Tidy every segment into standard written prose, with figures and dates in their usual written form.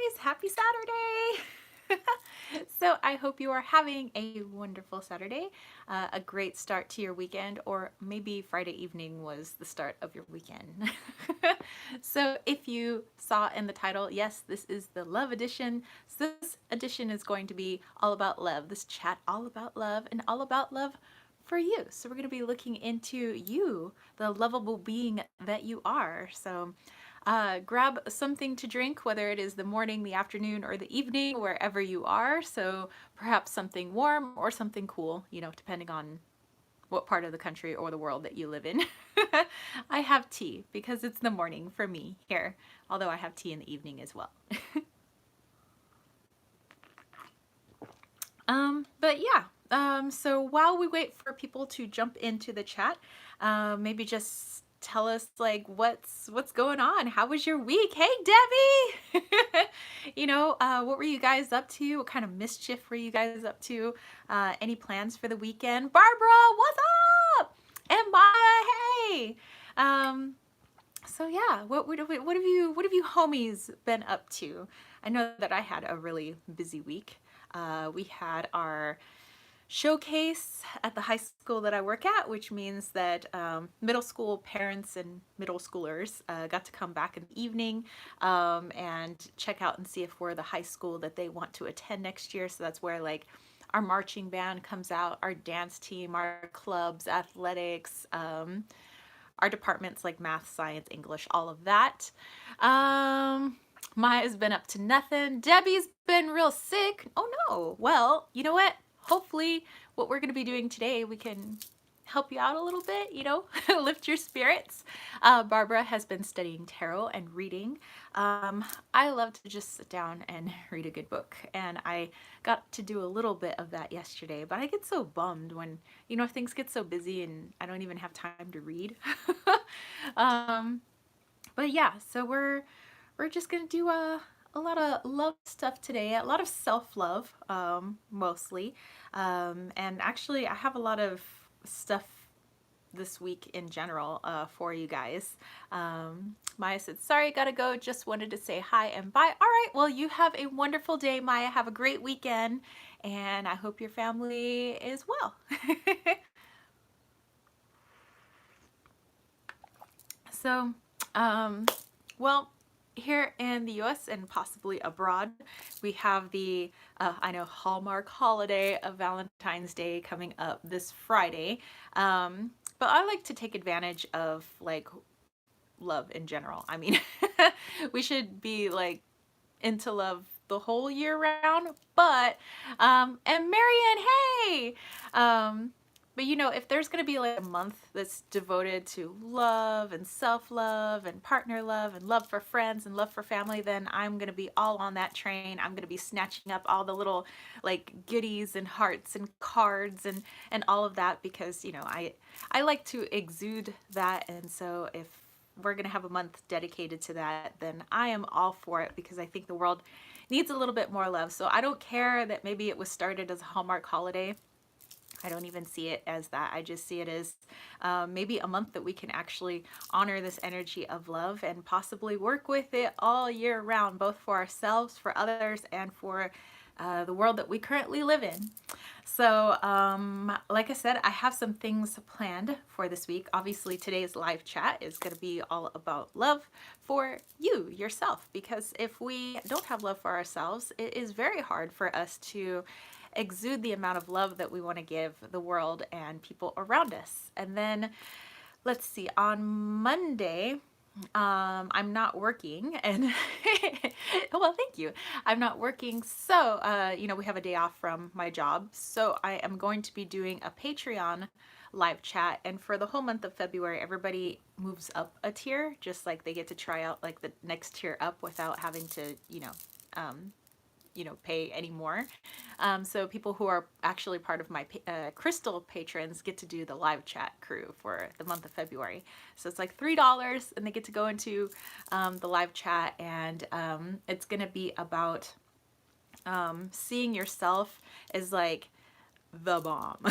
guys, happy Saturday. So I hope you are having a wonderful Saturday, a great start to your weekend, or maybe Friday evening was the start of your weekend. So if you saw in the title, yes, this is the love edition. So this edition is going to be all about love, this chat all about love and all about love for you. So we're going to be looking into you, the lovable being that you are. So grab something to drink, whether it is the morning, the afternoon, or the evening, wherever you are. So perhaps something warm or something cool, depending on what part of the country or the world that you live in. I have tea because it's the morning for me here, although I have tea in the evening as well. But yeah, so while we wait for people to jump into the chat, maybe just tell us like what's going on. How was your week? Hey, Debbie. What were you guys up to? What kind of mischief were you guys up to? Any plans for the weekend? Barbara, what's up? And Maya, hey. So yeah, what have you homies been up to? I know that I had a really busy week. We had our showcase at the high school that I work at, which means that middle school parents and middle schoolers got to come back in the evening and check out and see if we're the high school that they want to attend next year. So that's where like our marching band comes out, our dance team, our clubs, athletics, our departments like math, science, English, all of that. Maya's been up to nothing. Debbie's been real sick. Oh no. Well, you know what? Hopefully, what we're going to be doing today, we can help you out a little bit, lift your spirits. Barbara has been studying tarot and reading. I love to just sit down and read a good book, and I got to do a little bit of that yesterday, but I get so bummed when, things get so busy and I don't even have time to read. um, but yeah, so we're just gonna do a lot of love stuff today, a lot of self-love, mostly. And actually, I have a lot of stuff this week in general for you guys. Maya said, sorry, gotta go. Just wanted to say hi and bye. All right, well, you have a wonderful day, Maya. Have a great weekend, and I hope your family is well. So, um, well, here in the US and possibly abroad, we have the, I know, Hallmark holiday of Valentine's Day coming up this Friday. But I like to take advantage of like love in general. I mean, we should be like into love the whole year round, but, and Marianne, hey! But if there's gonna be like a month that's devoted to love and self-love and partner love and love for friends and love for family, then I'm gonna be all on that train. I'm gonna be snatching up all the little like goodies and hearts and cards and all of that because I like to exude that, and so if we're gonna have a month dedicated to that, then I am all for it because I think the world needs a little bit more love. So I don't care that maybe it was started as a Hallmark holiday. I don't even see it as that. I just see it as maybe a month that we can actually honor this energy of love and possibly work with it all year round, both for ourselves, for others, and for the world that we currently live in. So, like I said, I have some things planned for this week. Obviously, today's live chat is going to be all about love for you, yourself, because if we don't have love for ourselves, it is very hard for us to exude the amount of love that we want to give the world and people around us. And then, let's see, on Monday, I'm not working, and well, thank you. I'm not working, so we have a day off from my job, so I am going to be doing a Patreon live chat, and for the whole month of February, everybody moves up a tier, just like they get to try out like the next tier up without having to, um, pay anymore. So people who are actually part of my Crystal patrons get to do the live chat crew for the month of February. So it's like $3 and they get to go into the live chat, and it's going to be about seeing yourself as like the bomb.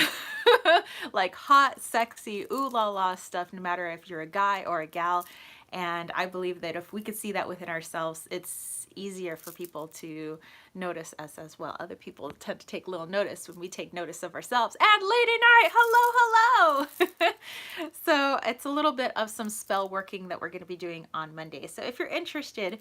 Like hot, sexy, ooh la la stuff, no matter if you're a guy or a gal. And I believe that if we could see that within ourselves, it's easier for people to notice us as well. Other people tend to take little notice when we take notice of ourselves. And lady night, hello, hello. So it's a little bit of some spell working that we're going to be doing on Monday. So if you're interested,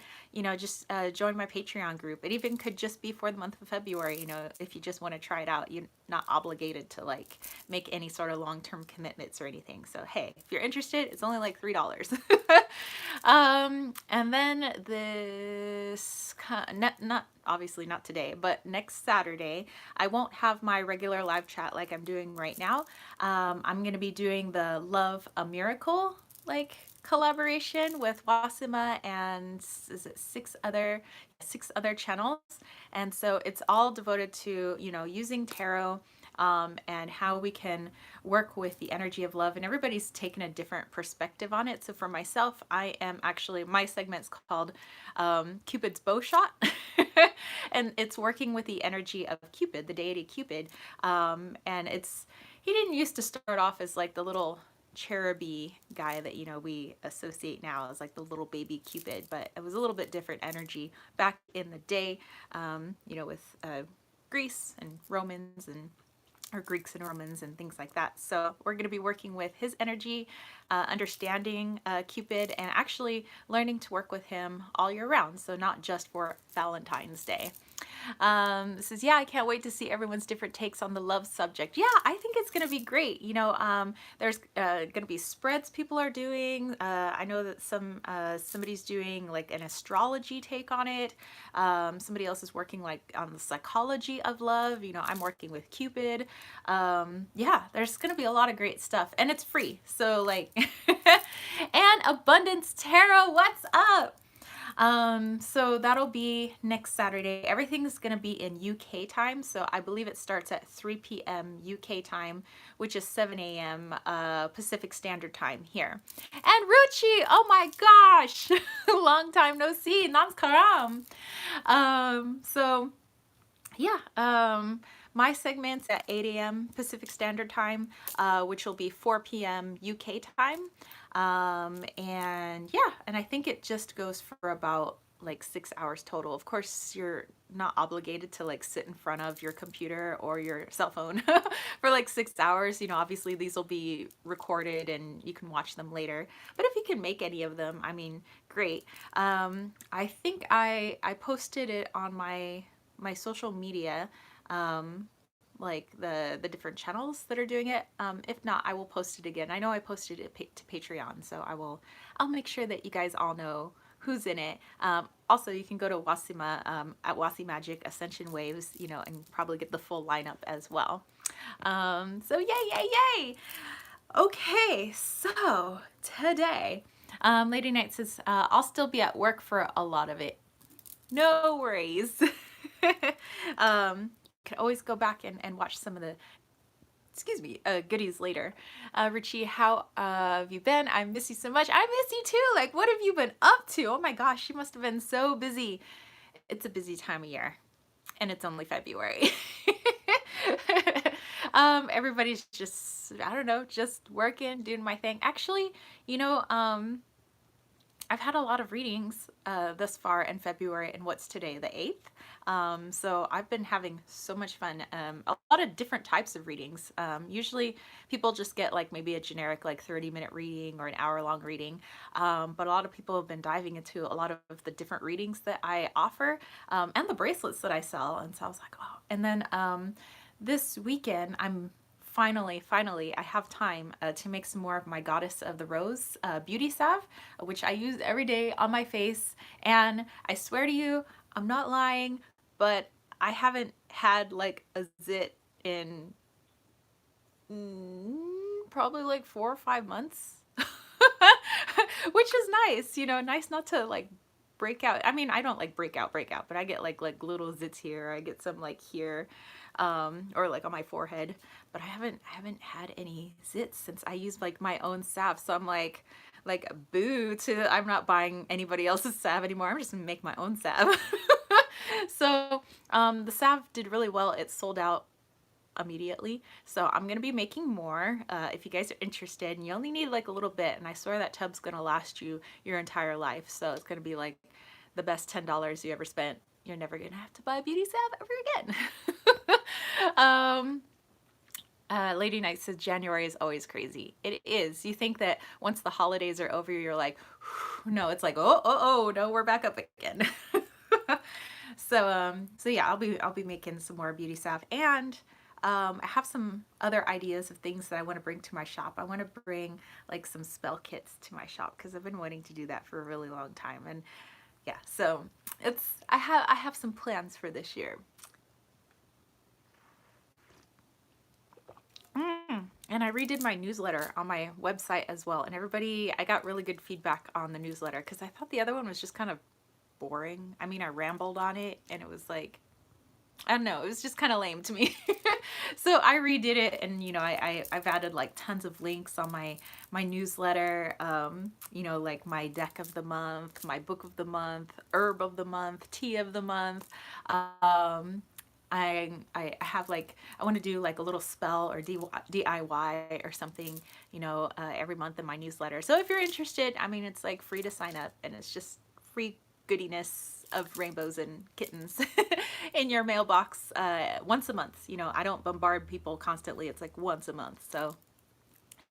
just join my Patreon group. It even could just be for the month of February, if you just want to try it out. You're not obligated to like make any sort of long-term commitments or anything. So hey, if you're interested, it's only like $3. And then this, not obviously not today, but next Saturday, I won't have my regular live chat like I'm doing right now. I'm going to be doing the Love a Miracle like collaboration with Wasima and is it six other channels. And so it's all devoted to, using tarot and how we can work with the energy of love. And everybody's taken a different perspective on it. So for myself, my segment's called Cupid's Bow Shot. And it's working with the energy of Cupid, the deity Cupid. And he didn't used to start off as like the little cheruby guy that we associate now as like the little baby Cupid, but it was a little bit different energy back in the day, with Greece and Romans or Greeks and Romans and things like that. So we're going to be working with his energy, understanding Cupid, and actually learning to work with him all year round. So not just for Valentine's Day. This is, I can't wait to see everyone's different takes on the love subject. Yeah, I think it's going to be great. There's going to be spreads people are doing. I know that somebody's doing like an astrology take on it. Somebody else is working like on the psychology of love. I'm working with Cupid. There's going to be a lot of great stuff, and it's free. So like, and Abundance Tarot, what's up? So that'll be next Saturday. Everything's going to be in UK time. So I believe it starts at 3 p.m. UK time, which is 7 a.m. Pacific Standard Time here. And Ruchi, oh my gosh, long time no see, namaskaram. My segment's at 8 a.m. Pacific Standard Time, which will be 4 p.m. UK time. And I think it just goes for about like 6 hours total. Of course, you're not obligated to like sit in front of your computer or your cell phone for like 6 hours. Obviously these will be recorded and you can watch them later. But if you can make any of them, I mean, great. I think I posted it on my social media, like the different channels that are doing it. If not, I will post it again. I know I posted it to Patreon, so I'll make sure that you guys all know who's in it. Also, you can go to Wasima at Wasi Magic Ascension Waves, and probably get the full lineup as well. So yay! Okay, so today, Lady Knight says, I'll still be at work for a lot of it. No worries. Can always go back and watch some of the goodies later. Richie, how have you been? I miss you so much. I miss you too. Like, what have you been up to? Oh my gosh, you must have been so busy. It's a busy time of year, and it's only February. Everybody's just, I don't know, just working, doing my thing. Actually, I've had a lot of readings thus far in February, and what's today, the 8th? So I've been having so much fun. A lot of different types of readings. Usually people just get like maybe a generic like 30-minute reading or an hour-long reading, but a lot of people have been diving into a lot of the different readings that I offer, and the bracelets that I sell. And so I was like, wow. And then this weekend, I'm finally, I have time to make some more of my Goddess of the Rose beauty salve, which I use every day on my face. And I swear to you, I'm not lying, but I haven't had like a zit in probably like 4 or 5 months, which is nice, nice not to like break out. I mean, I don't like break out, but I get like little zits here. I get some like here, or like on my forehead, but I haven't had any zits since I used like my own salve. So I'm like boo to, I'm not buying anybody else's salve anymore. I'm just gonna make my own salve. So the salve did really well. It sold out immediately. So I'm going to be making more. If you guys are interested, and you only need like a little bit, and I swear that tub's going to last you your entire life. So it's going to be like the best $10 you ever spent. You're never going to have to buy a beauty salve ever again. Lady Knight says January is always crazy. It is. You think that once the holidays are over, you're like, no, it's like, oh, no, we're back up again. So yeah, I'll be making some more beauty salve, and I have some other ideas of things that I want to bring to my shop. I want to bring like some spell kits to my shop because I've been wanting to do that for a really long time. And yeah, so I have some plans for this year. And I redid my newsletter on my website as well, and I got really good feedback on the newsletter because I thought the other one was just kind of boring. I mean, I rambled on it and it was like, I don't know, it was just kind of lame to me. So I redid it, and I've added like tons of links on my newsletter, like my deck of the month, my book of the month, herb of the month, tea of the month. I have like, I want to do like a little spell or DIY or something, every month in my newsletter. So if you're interested, I mean, it's like free to sign up, and it's just free goodiness of rainbows and kittens in your mailbox once a month. I don't bombard people constantly. It's like once a month. So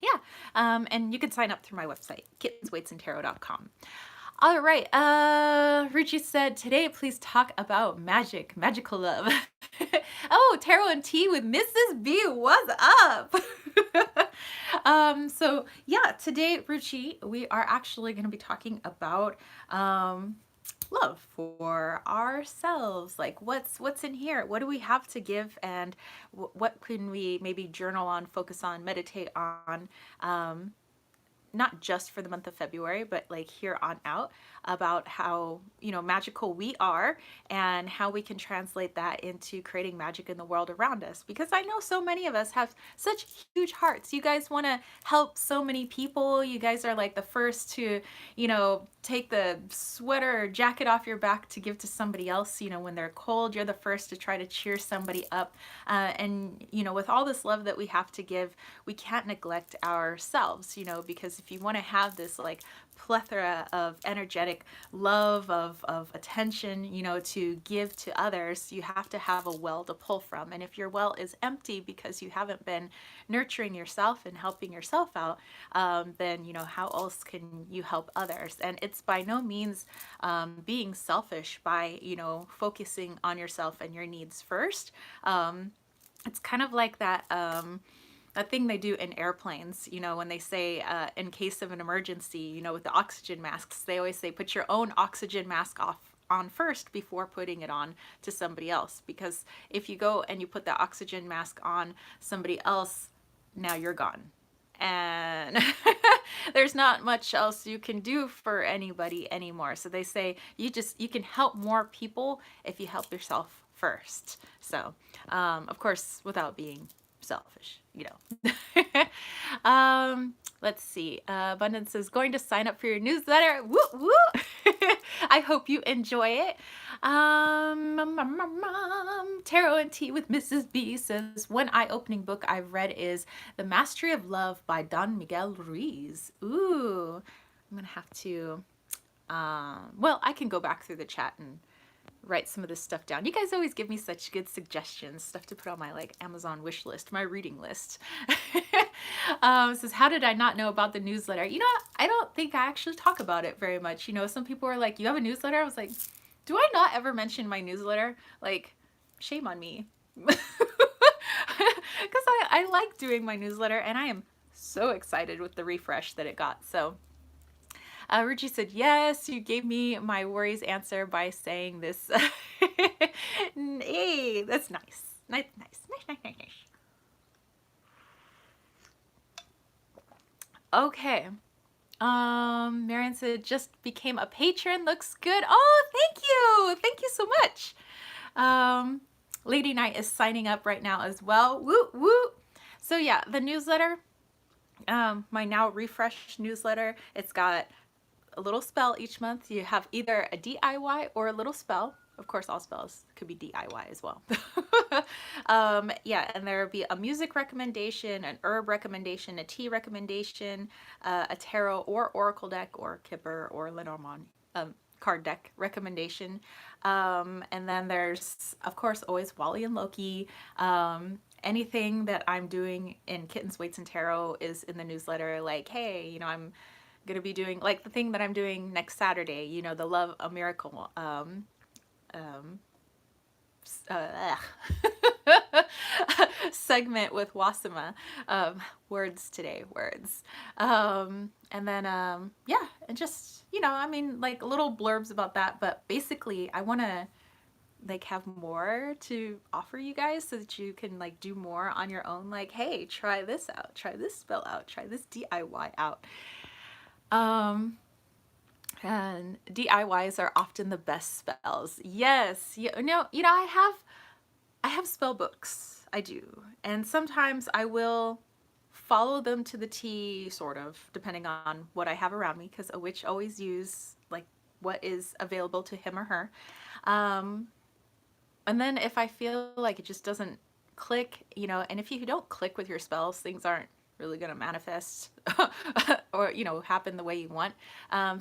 yeah, and you can sign up through my website, kittensweightsandtarot.com. All right, Ruchi said, today please talk about magical love. Oh, tarot and tea with Mrs. B, what's up? So yeah, today, Ruchi, we are actually going to be talking about love for ourselves. Like what's in here? What do we have to give, and what can we maybe journal on, focus on, meditate on, not just for the month of February, but like here on out, about how, magical we are and how we can translate that into creating magic in the world around us. Because I know so many of us have such huge hearts. You guys want to help so many people. You guys are like the first to, take the sweater or jacket off your back to give to somebody else, when they're cold. You're the first to try to cheer somebody up. And, with all this love that we have to give, we can't neglect ourselves, because if you want to have this like plethora of energetic love, of attention, to give to others, you have to have a well to pull from. And if your well is empty because you haven't been nurturing yourself and helping yourself out, then, how else can you help others? And it's by no means being selfish by, focusing on yourself and your needs first. It's kind of like that thing they do in airplanes, when they say, in case of an emergency, with the oxygen masks, they always say, put your own oxygen mask on first before putting it on to somebody else. Because if you go and you put the oxygen mask on somebody else, now you're gone. And there's not much else you can do for anybody anymore. So they say you can help more people if you help yourself first. So, of course, without being selfish, let's see. Abundance is going to sign up for your newsletter. Woo woo. I hope you enjoy it. Tarot and Tea with Mrs. B says, one eye-opening book I've read is The Mastery of Love by Don Miguel Ruiz. Ooh, I'm gonna have to, well, I can go back through the chat and write some of this stuff down. You guys always give me such good suggestions, stuff to put on my like Amazon wish list, my reading list. Says, how did I not know about the newsletter? I don't think I actually talk about it very much. Some people are like, you have a newsletter? I was like, do I not ever mention my newsletter? Like, shame on me. Because I like doing my newsletter, and I am so excited with the refresh that it got. So Ruchi said, yes, you gave me my worries answer by saying this. Hey, that's nice. Nice. Okay. Marian said, just became a patron. Looks good. Oh, thank you. Thank you so much. Lady Knight is signing up right now as well. Woo, woo. So yeah, the newsletter, my now refreshed newsletter, it's got a little spell each month. You have either a DIY or a little spell. Of course, all spells could be DIY as well. Yeah, and there will be a music recommendation, an herb recommendation, a tea recommendation, a tarot or oracle deck or Kipper or Lenormand card deck recommendation. And then there's, of course, always Wally and Loki. Anything that I'm doing in Kittens, Weights, and Tarot is in the newsletter. Like, hey, I'm gonna be doing like the thing that I'm doing next Saturday. The Love a Miracle um, uh, segment with Wasima. Words today, words. And then yeah, and just I mean, like little blurbs about that. But basically, I want to like have more to offer you guys so that you can like do more on your own. Like, hey, try this out, try this spell out, try this DIY out. And DIYs are often the best spells. Yes, I have spell books. I do. And sometimes I will follow them to the T, sort of, depending on what I have around me, because a witch always use like what is available to him or her. And then if I feel like it just doesn't click, and if you don't click with your spells, things aren't really going to manifest or, happen the way you want.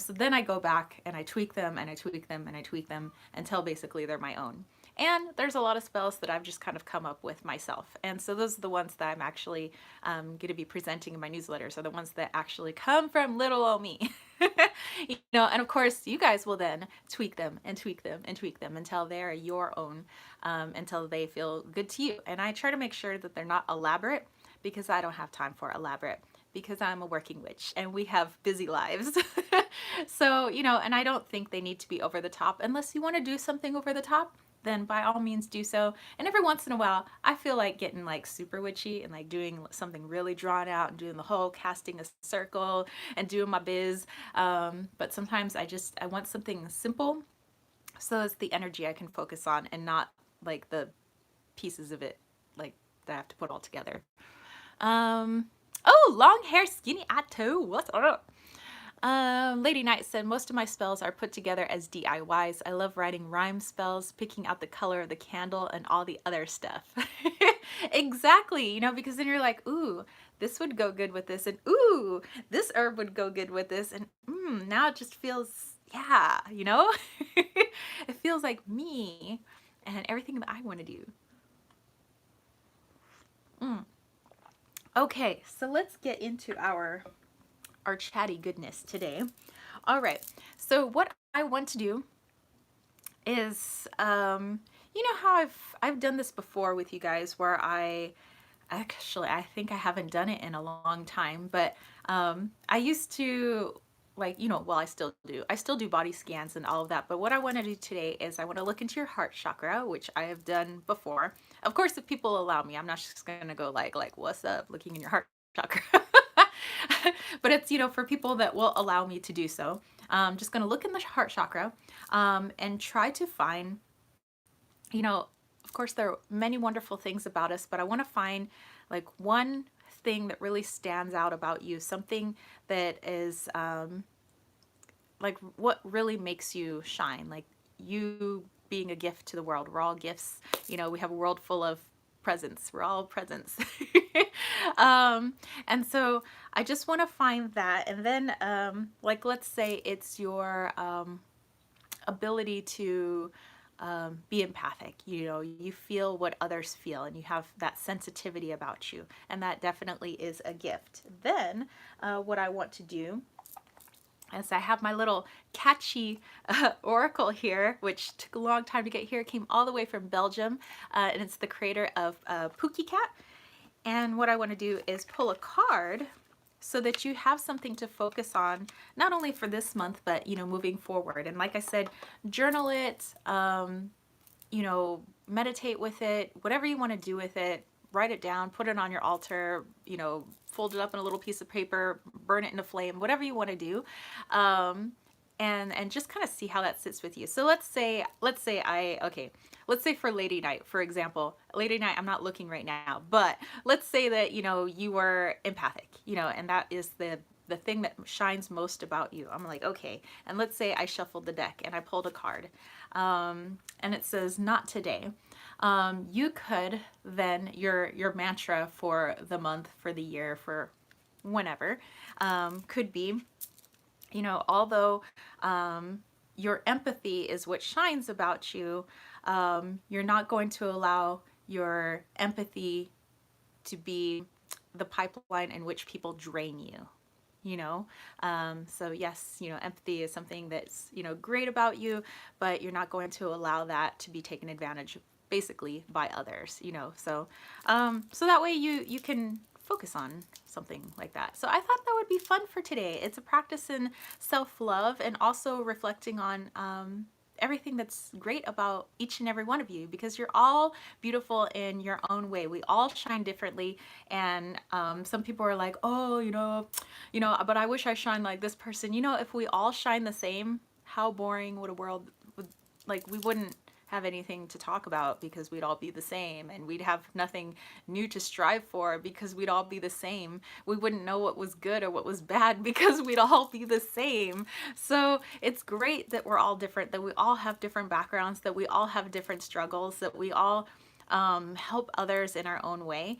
So then I go back and I tweak them and I tweak them and I tweak them until basically they're my own. And there's a lot of spells that I've just kind of come up with myself. And so those are the ones that I'm actually going to be presenting in my newsletters, are the ones that actually come from little old me. And of course you guys will then tweak them and tweak them and tweak them until they're your own, until they feel good to you. And I try to make sure that they're not elaborate, because I don't have time for elaborate, because I'm a working witch and we have busy lives. So, and I don't think they need to be over the top. Unless you want to do something over the top, then by all means do so. And every once in a while, I feel like getting like super witchy and like doing something really drawn out and doing the whole casting a circle and doing my biz. But sometimes I want something simple, so it's the energy I can focus on and not like the pieces of it like that I have to put all together. Oh, long hair, skinny Atto, what's up? Lady Knight said, most of my spells are put together as DIYs. I love writing rhyme spells, picking out the color of the candle, and all the other stuff. Exactly, because then you're like, ooh, this would go good with this, and ooh, this herb would go good with this, and now it just feels, yeah, it feels like me and everything that I want to do. Okay, so let's get into our chatty goodness today. All right, so what I want to do is, you know how I've done this before with you guys, where I think I haven't done it in a long time, but I used to, like, well, I still do body scans and all of that, but what I want to do today is I want to look into your heart chakra, which I have done before. Of course, if people allow me, I'm not just gonna go like what's up, looking in your heart chakra. But it's, for people that will allow me to do so. I'm just gonna look in the heart chakra and try to find, of course there are many wonderful things about us, but I want to find like one thing that really stands out about you, something that is like what really makes you shine, like you being a gift to the world. We're all gifts. We have a world full of presents. We're all presents. And so I just want to find that. And then, like, let's say it's your ability to be empathic. You feel what others feel and you have that sensitivity about you. And that definitely is a gift. Then what I want to do, as I have my little catchy oracle here, which took a long time to get here. It came all the way from Belgium, and it's the creator of Pookie Cat. And what I want to do is pull a card so that you have something to focus on, not only for this month, but, moving forward. And like I said, journal it, meditate with it, whatever you want to do with it. Write it down, put it on your altar, fold it up in a little piece of paper, burn it in a flame, whatever you want to do. And just kind of see how that sits with you. So let's say for Lady Night, for example, Lady Night, I'm not looking right now, but let's say that, you were empathic, and that is the the thing that shines most about you. I'm like, okay. And let's say I shuffled the deck and I pulled a card, and it says not today. You could then, your mantra for the month, for the year, for whenever, could be, although your empathy is what shines about you, you're not going to allow your empathy to be the pipeline in which people drain you. So yes, empathy is something that's, great about you, but you're not going to allow that to be taken advantage of basically by others, so that way you can focus on something like that. So I thought that would be fun for today. It's a practice in self-love and also reflecting on everything that's great about each and every one of you, because you're all beautiful in your own way. We all shine differently, and some people are like, oh, but I wish I shine like this person. If we all shine the same, how boring would a world would, like, we wouldn't have anything to talk about, because we'd all be the same, and we'd have nothing new to strive for because we'd all be the same. We wouldn't know what was good or what was bad because we'd all be the same. So it's great that we're all different, that we all have different backgrounds, that we all have different struggles, that we all help others in our own way,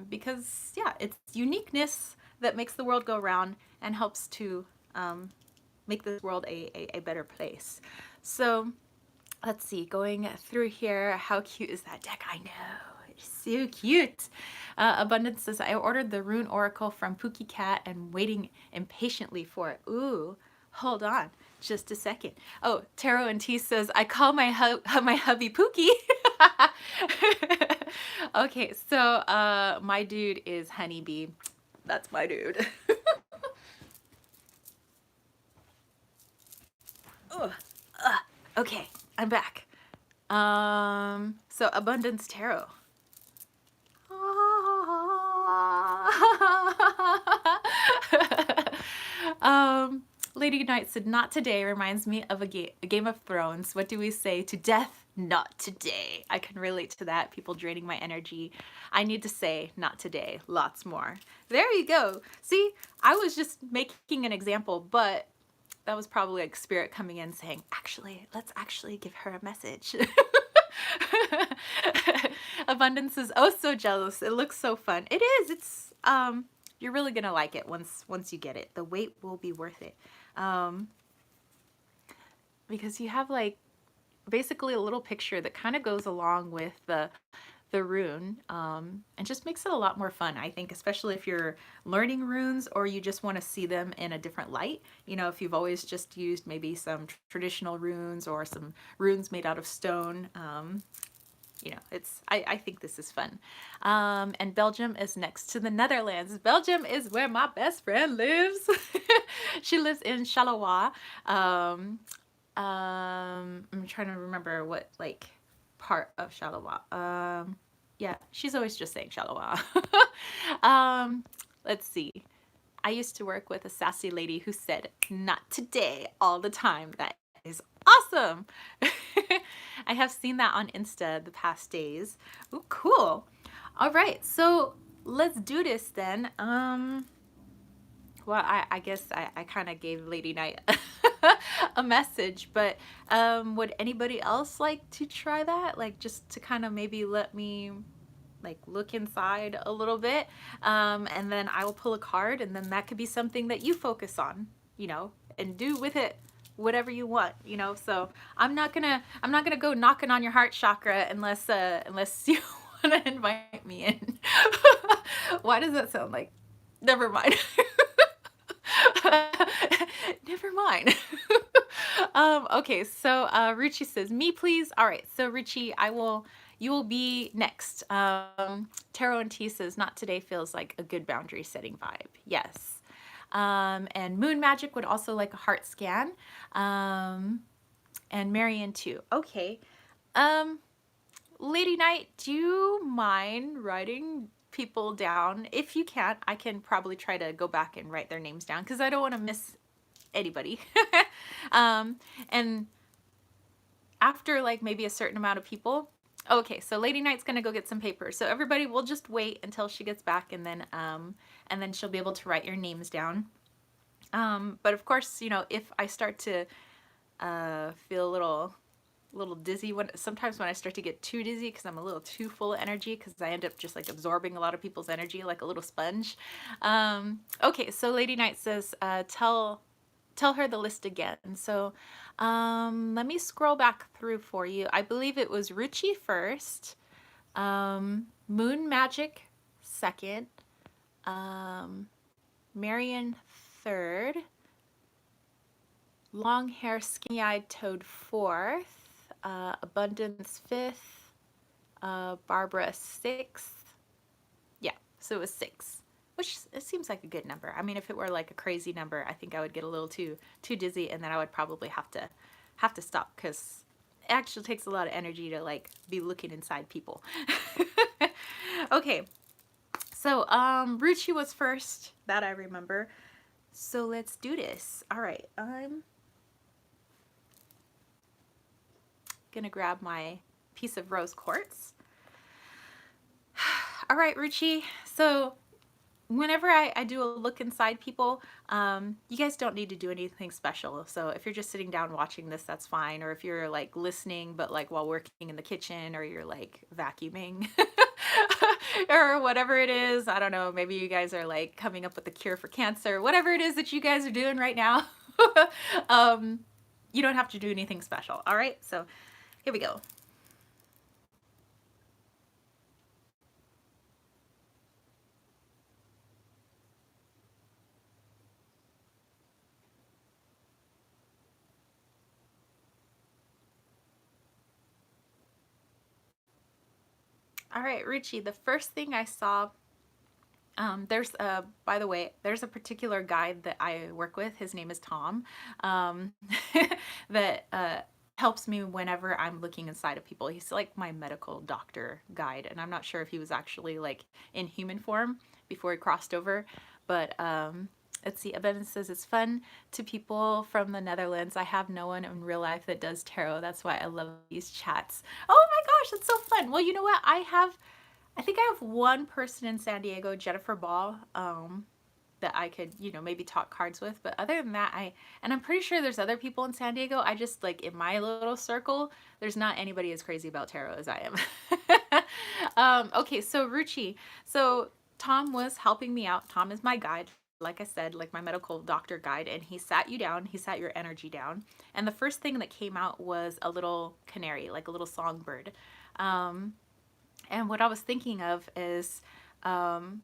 because yeah, it's uniqueness that makes the world go round and helps to make this world a better place. So let's see, going through here, how cute is that deck? I know, it's so cute. Abundance says, I ordered the Rune Oracle from Pookie Cat and waiting impatiently for it. Ooh, hold on just a second. Oh, Tarot and T says, I call my hubby Pookie. Okay, so my dude is Honeybee. That's my dude. Okay, I'm back. So Abundance Tarot. Lady Knight said, not today reminds me of a Game of Thrones. What do we say to death? Not today. I can relate to that. People draining my energy. I need to say, not today. Lots more. There you go. See, I was just making an example, but that was probably like spirit coming in saying, actually, let's actually give her a message. Abundance is oh so jealous. It looks so fun. It is. It's you're really gonna like it once you get it. The wait will be worth it. Because you have like basically a little picture that kind of goes along with the rune, and just makes it a lot more fun, I think, especially if you're learning runes or you just want to see them in a different light. If you've always just used maybe some traditional runes or some runes made out of stone, I think this is fun. And Belgium is next to the Netherlands. Belgium is where my best friend lives. She lives in Charleroi. I'm trying to remember what like part of Charleroi. Yeah, she's always just saying Charleroi. Let's see. I used to work with a sassy lady who said, not today, all the time. That is awesome. I have seen that on Insta the past days. Oh, cool. All right, so let's do this then. Well, I guess I kind of gave Lady Knight a message, but would anybody else like to try that? Like just to kind of maybe let me like look inside a little bit, and then I will pull a card, and then that could be something that you focus on, and do with it whatever you want, So I'm not gonna go knocking on your heart chakra unless you want to invite me in. Why does that sound like? Never mind. Never mind. Okay, so Ruchi says, me please. All right, so Ruchi, you will be next. Tarot and T says, not today feels like a good boundary setting vibe. Yes. And Moon Magic would also like a heart scan. And Marion too. Okay. Lady Knight, do you mind writing people down? If you can't, I can probably try to go back and write their names down because I don't want to miss anybody. And after like maybe a certain amount of people. Okay, so Lady Knight's gonna go get some paper. So everybody will just wait until she gets back, and then she'll be able to write your names down. But of course, you know, if I start to feel a little dizzy sometimes when I start to get too dizzy because I'm a little too full of energy because I end up just like absorbing a lot of people's energy like a little sponge. Okay, so Lady Knight says, tell her the list again. So let me scroll back through for you. I believe it was Ruchi first, Moon Magic second, Marion third, Long Hair Skinny Eyed Toad fourth, Abundance fifth, Barbara sixth. Yeah, so it was six, which it seems like a good number. I mean, if it were like a crazy number, I think I would get a little too dizzy, and then I would probably have to stop because it actually takes a lot of energy to like be looking inside people. Okay, so Ruchi was first, that I remember. So let's do this. All right, I'm gonna grab my piece of rose quartz. All right, Ruchi. So whenever I do a look inside people, you guys don't need to do anything special. So if you're just sitting down watching this, that's fine. Or if you're like listening, but like while working in the kitchen, or you're like vacuuming or whatever it is, I don't know, maybe you guys are like coming up with a cure for cancer, whatever it is that you guys are doing right now. You don't have to do anything special. All right, so here we go. All right, Ruchi, the first thing I saw, by the way, there's a particular guide that I work with. His name is Tom, um, that helps me whenever I'm looking inside of people. He's like my medical doctor guide, and I'm not sure if he was actually like in human form before he crossed over, but let's see. Abundance says it's fun to people from the Netherlands. I have no one in real life that does tarot. That's why I love these chats. Oh my gosh, that's so fun. Well, you know what? I think I have one person in San Diego, Jennifer Ball, that I could, you know, maybe talk cards with. But other than that, and I'm pretty sure there's other people in San Diego. I just like in my little circle, there's not anybody as crazy about tarot as I am. Okay, so Ruchi. So Tom was helping me out. Tom is my guide. Like I said, like my medical doctor guide, and he sat you down, he sat your energy down. And the first thing that came out was a little canary, like a little songbird. And what I was thinking of is um,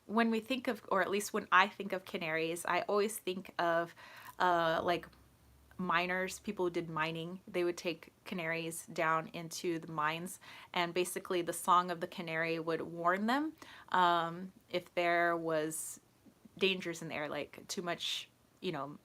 when we think of, or at least when I think of canaries, I always think of like miners, people who did mining. They would take canaries down into the mines, and basically the song of the canary would warn them if there was dangers in the air, like too much, you know,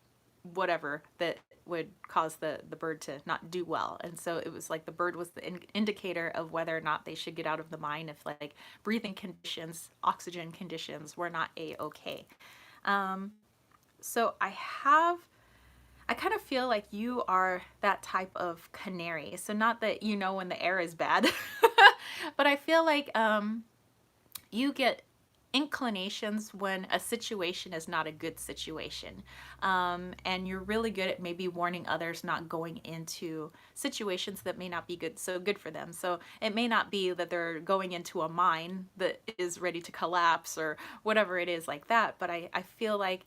whatever that would cause the bird to not do well. And so it was like the bird was the indicator of whether or not they should get out of the mine if like breathing conditions, oxygen conditions were not a-okay. So I kind of feel like you are that type of canary. So not that you know when the air is bad, but I feel like you get inclinations when a situation is not a good situation. And you're really good at maybe warning others not going into situations that may not be good for them. So it may not be that they're going into a mine that is ready to collapse or whatever it is like that, but I feel like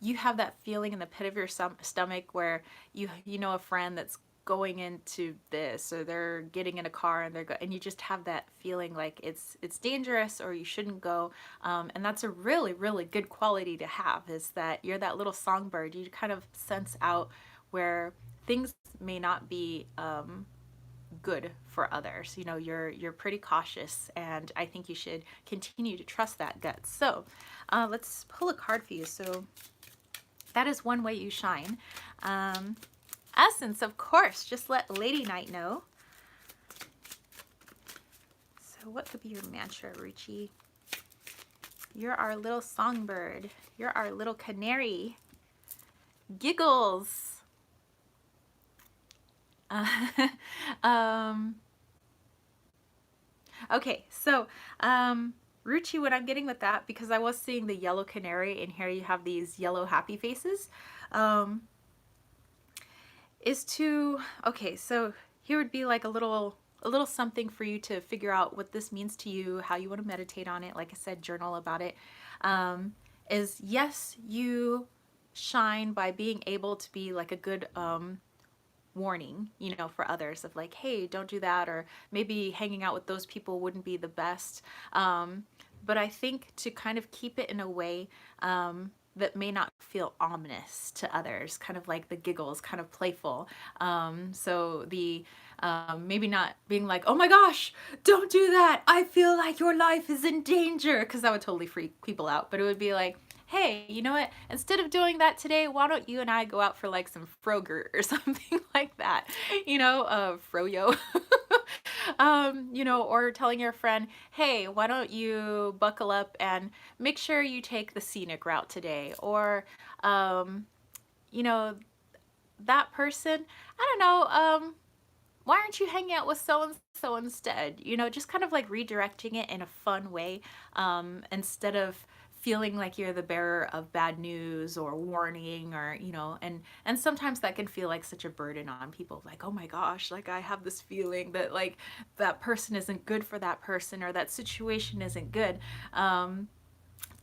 you have that feeling in the pit of your stomach where you know a friend that's going into this, or they're getting in a car and and you just have that feeling like it's dangerous or you shouldn't go, and that's a really good quality to have, is that you're that little songbird. You kind of sense out where things may not be good for others. You know, you're pretty cautious, and I think you should continue to trust that gut. So let's pull a card for you. So that is one way you shine. Essence, of course, just let Lady Knight know. So what could be your mantra, Ruchi? You're our little songbird. You're our little canary. Giggles. Okay, so Ruchi, what I'm getting with that, because I was seeing the yellow canary, and here you have these yellow happy faces, um, is to, okay, so here would be like a little something for you to figure out what this means to you, how you want to meditate on it. Like I said, journal about it. Is yes, you shine by being able to be like a good warning, you know, for others of like, hey, don't do that, or maybe hanging out with those people wouldn't be the best. But I think to kind of keep it in a way that may not feel ominous to others, kind of like the giggles, kind of playful. So the maybe not being like, oh my gosh, don't do that, I feel like your life is in danger, because that would totally freak people out. But it would be like, hey, you know what? Instead of doing that today, why don't you and I go out for like some Froger or something like that? You know, Froyo. You know, or telling your friend, hey, why don't you buckle up and make sure you take the scenic route today? Or, you know, that person, I don't know, why aren't you hanging out with so and so instead? You know, just kind of like redirecting it in a fun way, instead of feeling like you're the bearer of bad news or warning, or you know, and sometimes that can feel like such a burden on people, like, oh my gosh, like I have this feeling that like that person isn't good for that person, or that situation isn't good.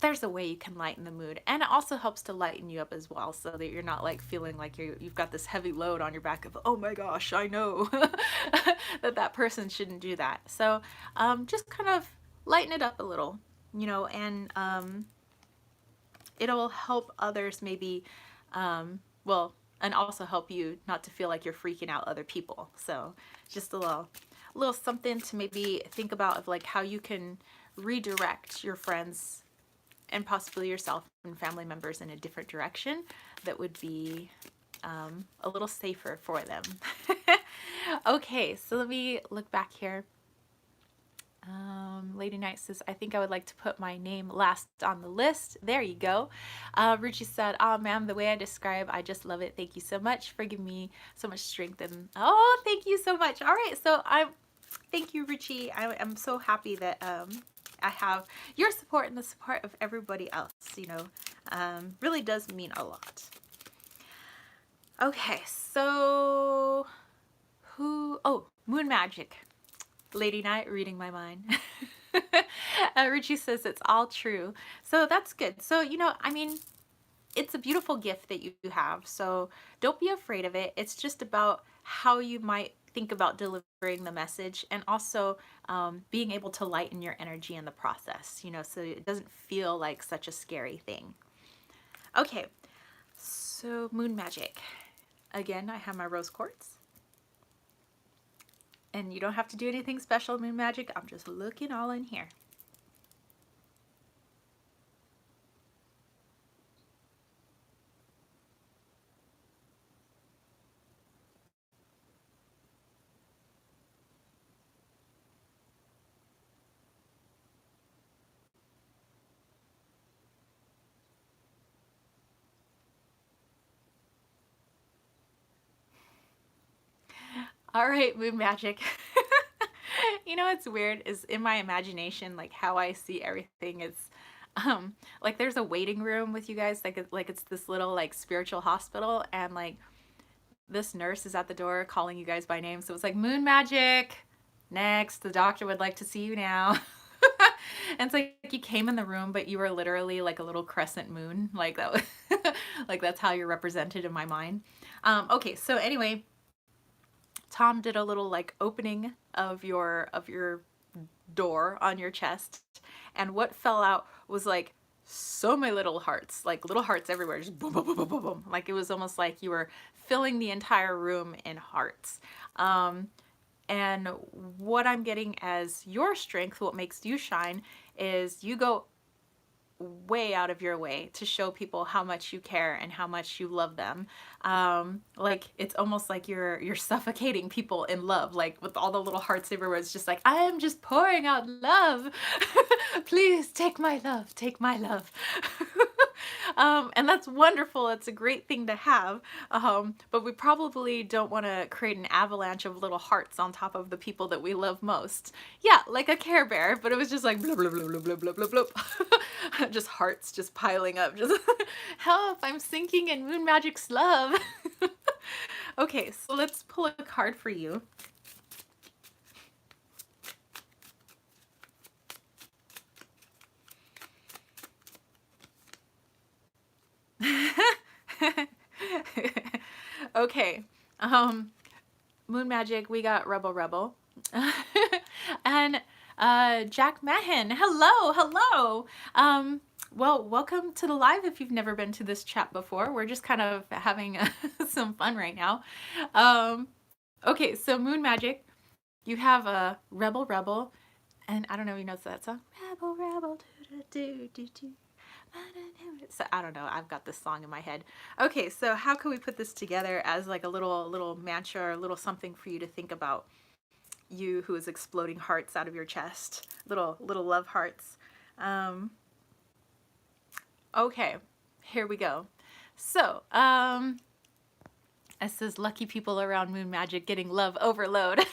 There's a way you can lighten the mood, and it also helps to lighten you up as well, so that you're not like feeling like you've got this heavy load on your back of, oh my gosh, I know that that person shouldn't do that. So just kind of lighten it up a little, you know, and it'll help others maybe, well, and also help you not to feel like you're freaking out other people. So just a little something to maybe think about, of like how you can redirect your friends and possibly yourself and family members in a different direction that would be a little safer for them. Okay, so let me look back here. Lady Knight says, I think I would like to put my name last on the list. There you go. Ruchi said, oh, ma'am, the way I describe, I just love it. Thank you so much for giving me so much strength. And oh, thank you so much. All right, so thank you, Ruchi. I'm so happy that I have your support and the support of everybody else, you know, really does mean a lot. Okay, so Moon Magic. Lady Night reading my mind. Ruchi says it's all true. So that's good. So, you know, I mean, it's a beautiful gift that you have. So don't be afraid of it. It's just about how you might think about delivering the message, and also being able to lighten your energy in the process, you know, so it doesn't feel like such a scary thing. Okay, so Moon Magic. Again, I have my rose quartz. And you don't have to do anything special, Moon Magic. I'm just looking all in here. All right, Moon Magic. You know what's weird is in my imagination, like how I see everything is like there's a waiting room with you guys, like it's this little like spiritual hospital, and like this nurse is at the door calling you guys by name. So it's like, Moon Magic, next, the doctor would like to see you now. And it's like you came in the room, but you were literally like a little crescent moon, like that was like that's how you're represented in my mind. Okay, so anyway, Tom did a little like opening of your door on your chest, and what fell out was like so many little hearts, like little hearts everywhere, just boom, boom, boom, boom, boom, boom. Like it was almost like you were filling the entire room in hearts. And what I'm getting as your strength, what makes you shine, is you go way out of your way to show people how much you care and how much you love them. Like it's almost like you're suffocating people in love, like with all the little hearts everywhere. It's just like, I am just pouring out love. Please take my love, take my love. And that's wonderful. It's a great thing to have. But we probably don't want to create an avalanche of little hearts on top of the people that we love most. Yeah, like a Care Bear, but it was just like blah, blah, blah, blah, blah, blah, blah, blah. Just hearts just piling up. Just help, I'm sinking in Moon Magic's love. Okay, so let's pull a card for you. Okay, Moon Magic, we got Rebel Rebel. And Jack Mahan, hello, hello. Well, welcome to the live if you've never been to this chat before. We're just kind of having some fun right now. Okay, so Moon Magic, you have a Rebel Rebel, and I don't know if you know that song. Rebel Rebel, do do do do. So I don't know, I've got this song in my head. Okay, so how can we put this together as like a little mantra or a little something for you to think about? You who is exploding hearts out of your chest, little love hearts. Okay, here we go. So it says lucky people around Moon Magic getting love overload.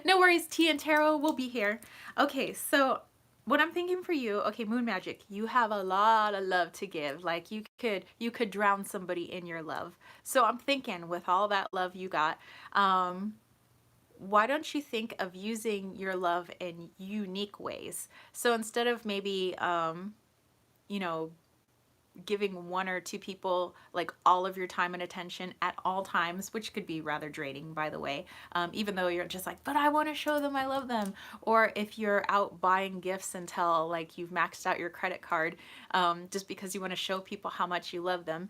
No worries, T and Tarot will be here. Okay, so what I'm thinking for you, okay, Moon Magic, you have a lot of love to give. Like you could drown somebody in your love. So I'm thinking with all that love you got, why don't you think of using your love in unique ways? So instead of maybe, you know, giving one or two people like all of your time and attention at all times, which could be rather draining, by the way, even though you're just like, but I want to show them I love them. Or if you're out buying gifts until like you've maxed out your credit card, just because you want to show people how much you love them.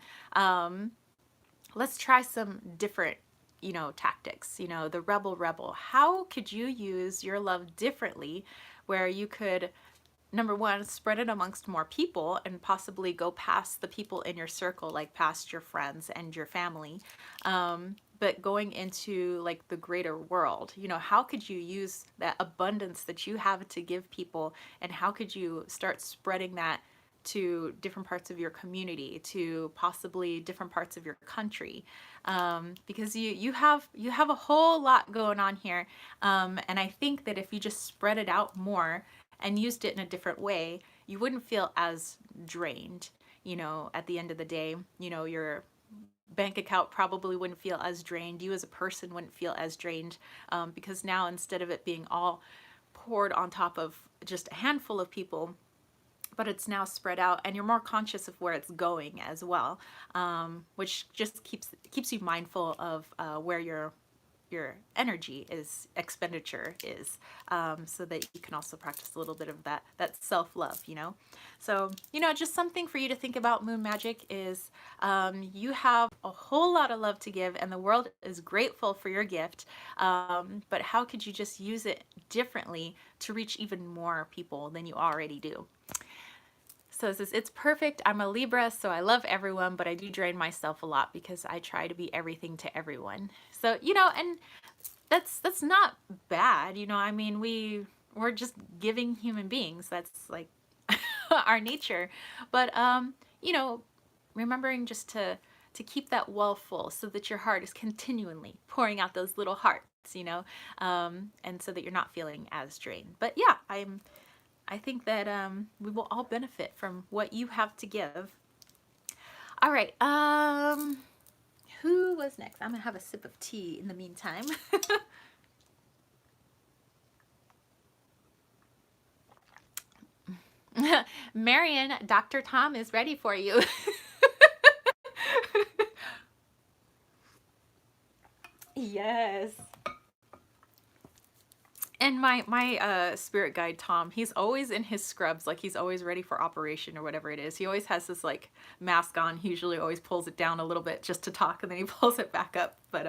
Let's try some different, you know, tactics. You know, the rebel. How could you use your love differently where you could, number one, spread it amongst more people and possibly go past the people in your circle, like past your friends and your family, but going into like the greater world? You know, how could you use that abundance that you have to give people, and how could you start spreading that to different parts of your community, to possibly different parts of your country, because you have a whole lot going on here, and I think that if you just spread it out more and used it in a different way, you wouldn't feel as drained. You know, at the end of the day, you know, your bank account probably wouldn't feel as drained. You as a person wouldn't feel as drained, because now instead of it being all poured on top of just a handful of people, but it's now spread out and you're more conscious of where it's going as well, which just keeps you mindful of where your energy expenditure is, so that you can also practice a little bit of that self-love, you know. So, you know, just something for you to think about, Moon Magic, is you have a whole lot of love to give and the world is grateful for your gift, but how could you just use it differently to reach even more people than you already do? So it says, it's perfect. I'm a Libra, so I love everyone, but I do drain myself a lot because I try to be everything to everyone. So, you know, and that's not bad. You know, I mean, we're just giving human beings. That's like our nature. But, you know, remembering just to keep that well full so that your heart is continually pouring out those little hearts, you know, and so that you're not feeling as drained. But yeah, I think that we will all benefit from what you have to give. All right, who was next? I'm gonna have a sip of tea in the meantime. Marion, Dr. Tom is ready for you. Yes. And my spirit guide Tom, he's always in his scrubs, like he's always ready for operation or whatever it is. He always has this like mask on. He usually always pulls it down a little bit just to talk, and then he pulls it back up. But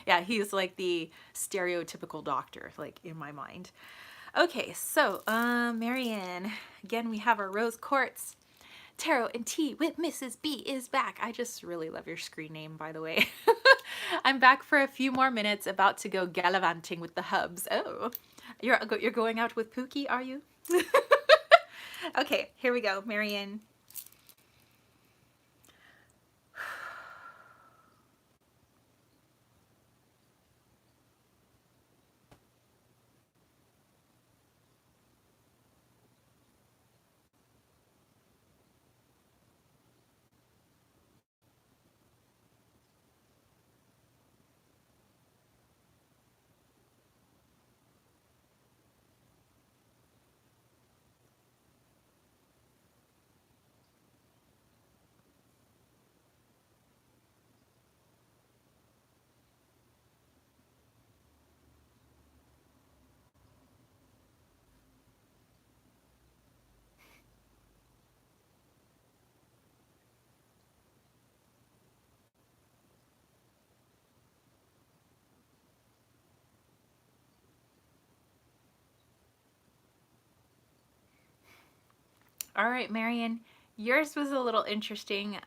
yeah, he's like the stereotypical doctor, like in my mind. Okay, so Marianne, again we have our rose quartz. Tarot and Tea with Mrs. B is back. I just really love your screen name, by the way. I'm back for a few more minutes, about to go gallivanting with the hubs. Oh, you're going out with Pookie, are you? Okay, here we go, Marianne. All right, Marion, yours was a little interesting.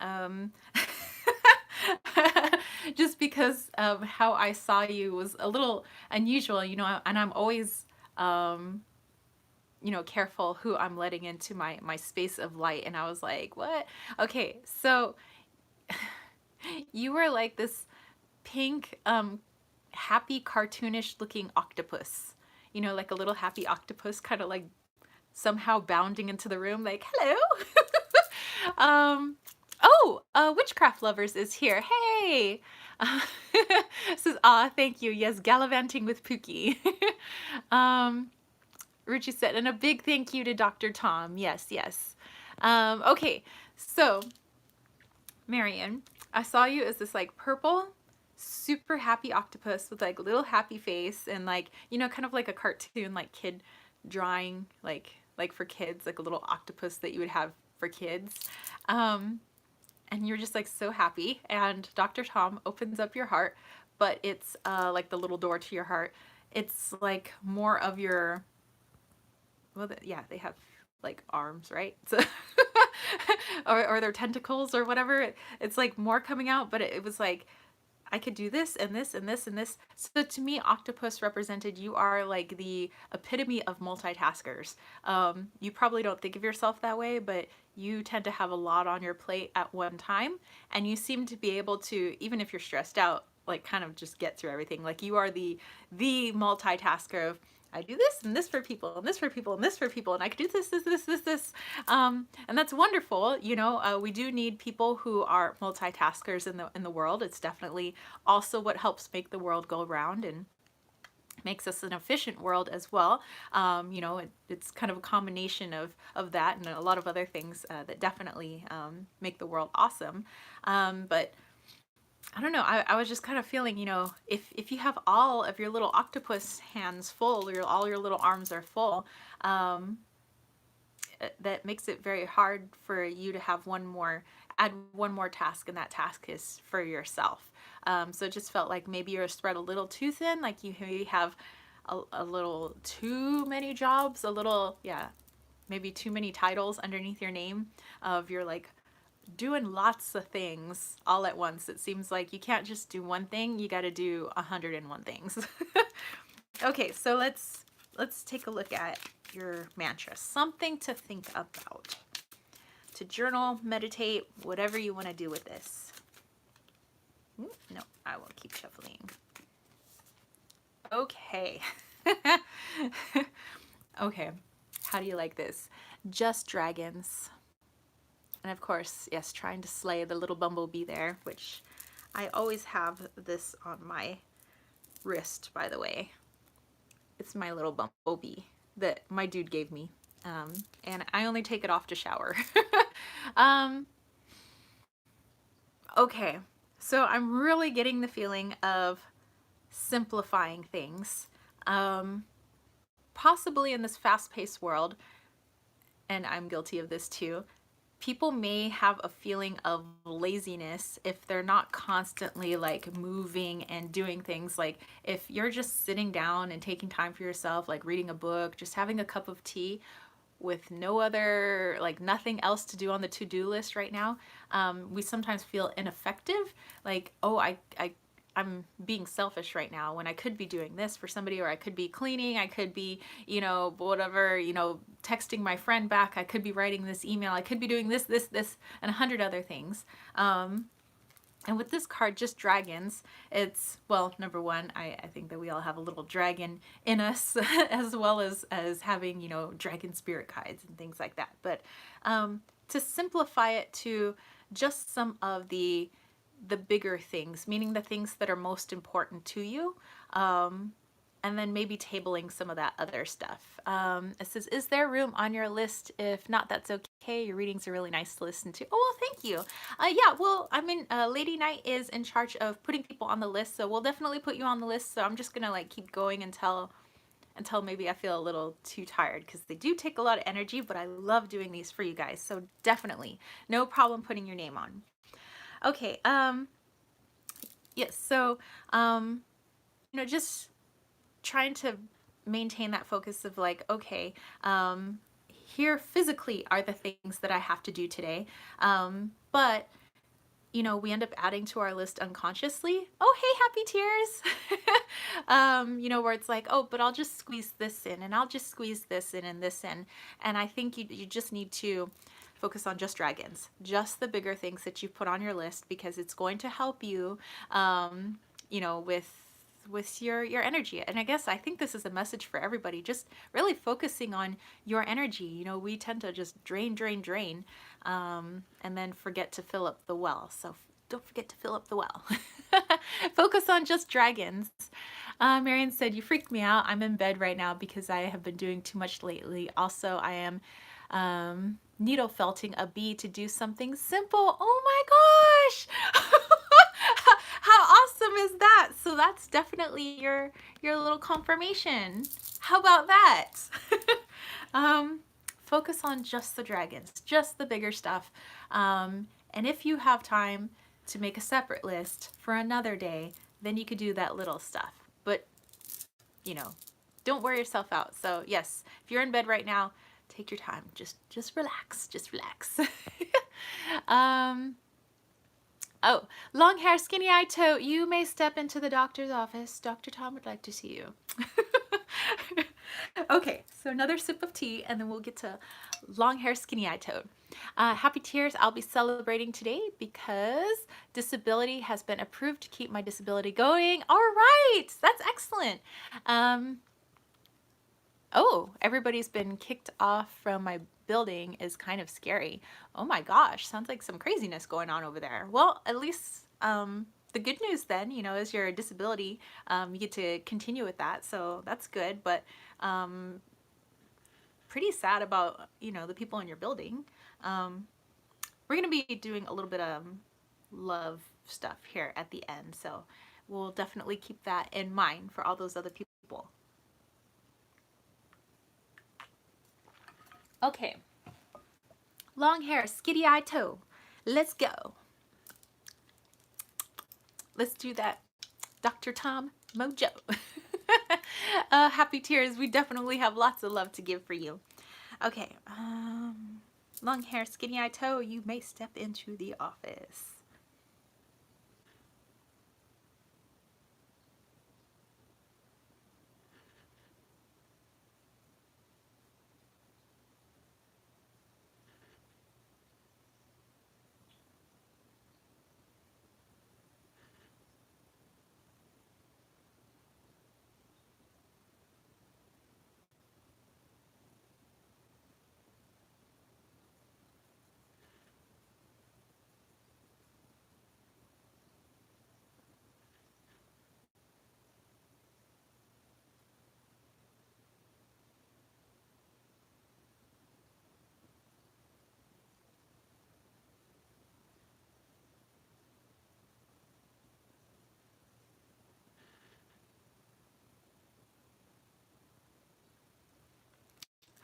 Just because of how I saw you was a little unusual, and I'm always, um, careful who I'm letting into my space of light. And I was like, what? Okay, so you were like this pink, happy, cartoonish looking octopus. Like a little happy octopus, kind of like somehow bounding into the room, like, hello. Oh, Witchcraft Lovers is here. Hey! Uh, says, thank you. Yes, gallivanting with Pookie. um, Ruchi said, and a big thank you to Dr. Tom. Yes, yes. Okay, so, Marion, I saw you as this like purple, super happy octopus with like little happy face and like, kind of like a cartoon, like kid drawing, like for kids, like a little octopus that you would have for kids. And you're just like so happy. And Dr. Tom opens up your heart, but it's like the little door to your heart. It's like more of your, well, yeah, they have like arms, right? So, or their tentacles or whatever. It's like more coming out, but it was like, I could do this and this and this and this. So to me, octopus represented you are like the epitome of multitaskers. You probably don't think of yourself that way, but you tend to have a lot on your plate at one time. And you seem to be able to, even if you're stressed out, like kind of just get through everything. Like you are the multitasker of, I do this and this for people and this for people and this for people and I could do this. And that's wonderful. We do need people who are multitaskers in the world. It's definitely also what helps make the world go round and makes us an efficient world as well. It's kind of a combination of that and a lot of other things that definitely make the world awesome. But I don't know. I was just kind of feeling, if you have all of your little octopus hands full, or all your little arms are full, that makes it very hard for you to have add one more task, and that task is for yourself. So it just felt like maybe you're spread a little too thin, like you maybe have a little too many jobs, maybe too many titles underneath your name of your like doing lots of things all at once. It seems like you can't just do one thing, you got to do 101 things. Okay, so let's take a look at your mantra. Something to think about, to journal, meditate, whatever you want to do with this. No, I will keep shuffling. Okay. Okay, how do you like this? Just dragons. And of course, yes, trying to slay the little bumblebee there, which I always have this on my wrist, by the way. It's my little bumblebee that my dude gave me. And I only take it off to shower. Okay, so I'm really getting the feeling of simplifying things. Possibly in this fast-paced world, and I'm guilty of this too, people may have a feeling of laziness if they're not constantly like moving and doing things. Like if you're just sitting down and taking time for yourself, like reading a book, just having a cup of tea with no other, like nothing else to do on the to-do list right now, we sometimes feel ineffective. Like, oh, I'm being selfish right now when I could be doing this for somebody, or I could be cleaning, I could be, whatever, texting my friend back, I could be writing this email, I could be doing this, and 100 other things. And with this card, just dragons, it's, well, number one, I think that we all have a little dragon in us, as well as having, dragon spirit guides and things like that. But to simplify it to just some of the bigger things, meaning the things that are most important to you, and then maybe tabling some of that other stuff. It says, is there room on your list? If not, that's okay. Your readings are really nice to listen to. Oh, well, thank you. Yeah, well, Lady Knight is in charge of putting people on the list, so we'll definitely put you on the list. So I'm just gonna like keep going until maybe I feel a little too tired, because they do take a lot of energy, but I love doing these for you guys. So definitely no problem putting your name on. Okay, yes, so, just trying to maintain that focus of like, okay, here physically are the things that I have to do today. But you know, we end up adding to our list unconsciously. Oh, hey, happy tears. You know, where it's like, oh, but I'll just squeeze this in and I'll just squeeze this in and this in. And I think you just need to focus on just dragons, just the bigger things that you put on your list, because it's going to help you, you know, with your energy. And I think this is a message for everybody, just really focusing on your energy. You know, we tend to just drain, and then forget to fill up the well. So don't forget to fill up the well. Focus on just dragons. Marion said, you freaked me out. I'm in bed right now because I have been doing too much lately. Also, I am needle felting a bee to do something simple. Oh my gosh! How awesome is that? So that's definitely your little confirmation. How about that? Focus on just the dragons, just the bigger stuff. And if you have time to make a separate list for another day, then you could do that little stuff. But, you know, don't wear yourself out. So yes, if you're in bed right now, take your time. Just relax. Just relax. Oh, long hair, skinny eye toe. You may step into the doctor's office. Dr. Tom would like to see you. Okay, so another sip of tea and then we'll get to long hair, skinny eye toad. Happy tears. I'll be celebrating today because disability has been approved to keep my disability going. All right, that's excellent. Oh, everybody's been kicked off from my building is kind of scary. Oh my gosh, sounds like some craziness going on over there. Well, at least the good news then, you know, is your disability. You get to continue with that, so that's good. But pretty sad about, you know, the people in your building. We're gonna be doing a little bit of love stuff here at the end, so we'll definitely keep that in mind for all those other people. Okay, long hair, skitty eye toe. Let's go. Let's do that, Dr. Tom Mojo. Happy tears. We definitely have lots of love to give for you. Okay, long hair, skinny eye toe. You may step into the office.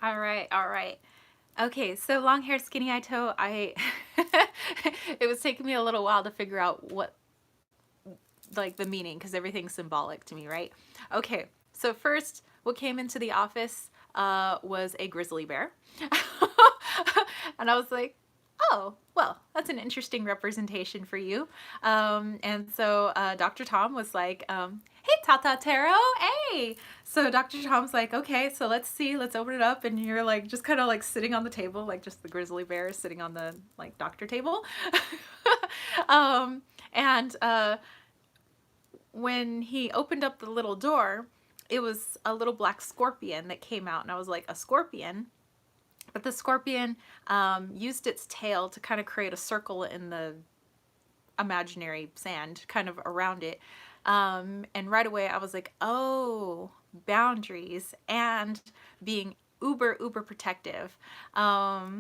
All right, all right. Okay, so long hair, skinny eye toe. It was taking me a little while to figure out what, like, the meaning, because everything's symbolic to me, right? Okay, so first, what came into the office was a grizzly bear. And I was like, oh, well, that's an interesting representation for you. And so Dr. Tom was like, hey, Tata Taro, hey. So Dr. Tom's like, okay, so let's see, let's open it up. And you're like, just kind of like sitting on the table, like just the grizzly bear sitting on the like doctor table. And when he opened up the little door, it was a little black scorpion that came out. And I was like, a scorpion? But the scorpion used its tail to kind of create a circle in the imaginary sand kind of around it. And right away I was like, oh, boundaries and being uber protective. Yeah,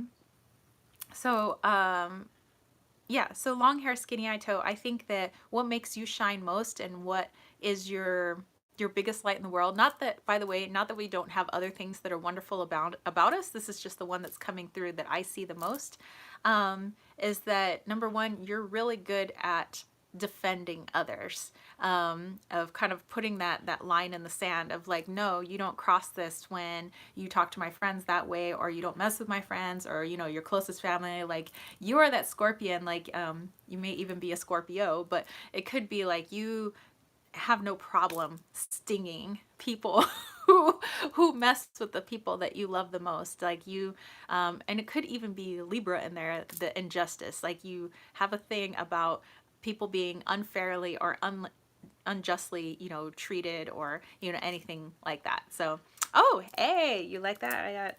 so long hair, skinny eye toe. I think that what makes you shine most and what is your biggest light in the world, not that, by the way, not that we don't have other things that are wonderful about us, this is just the one that's coming through that I see the most, is that number one, you're really good at defending others, of kind of putting that line in the sand of like, no, you don't cross this when you talk to my friends that way, or you don't mess with my friends, or your closest family. Like, you are that scorpion. Like, you may even be a Scorpio, but it could be like you have no problem stinging people who mess with the people that you love the most. Like, you and it could even be Libra in there, the injustice. Like, you have a thing about people being unfairly or unjustly treated, or anything like that. So, oh, hey, you like that? I got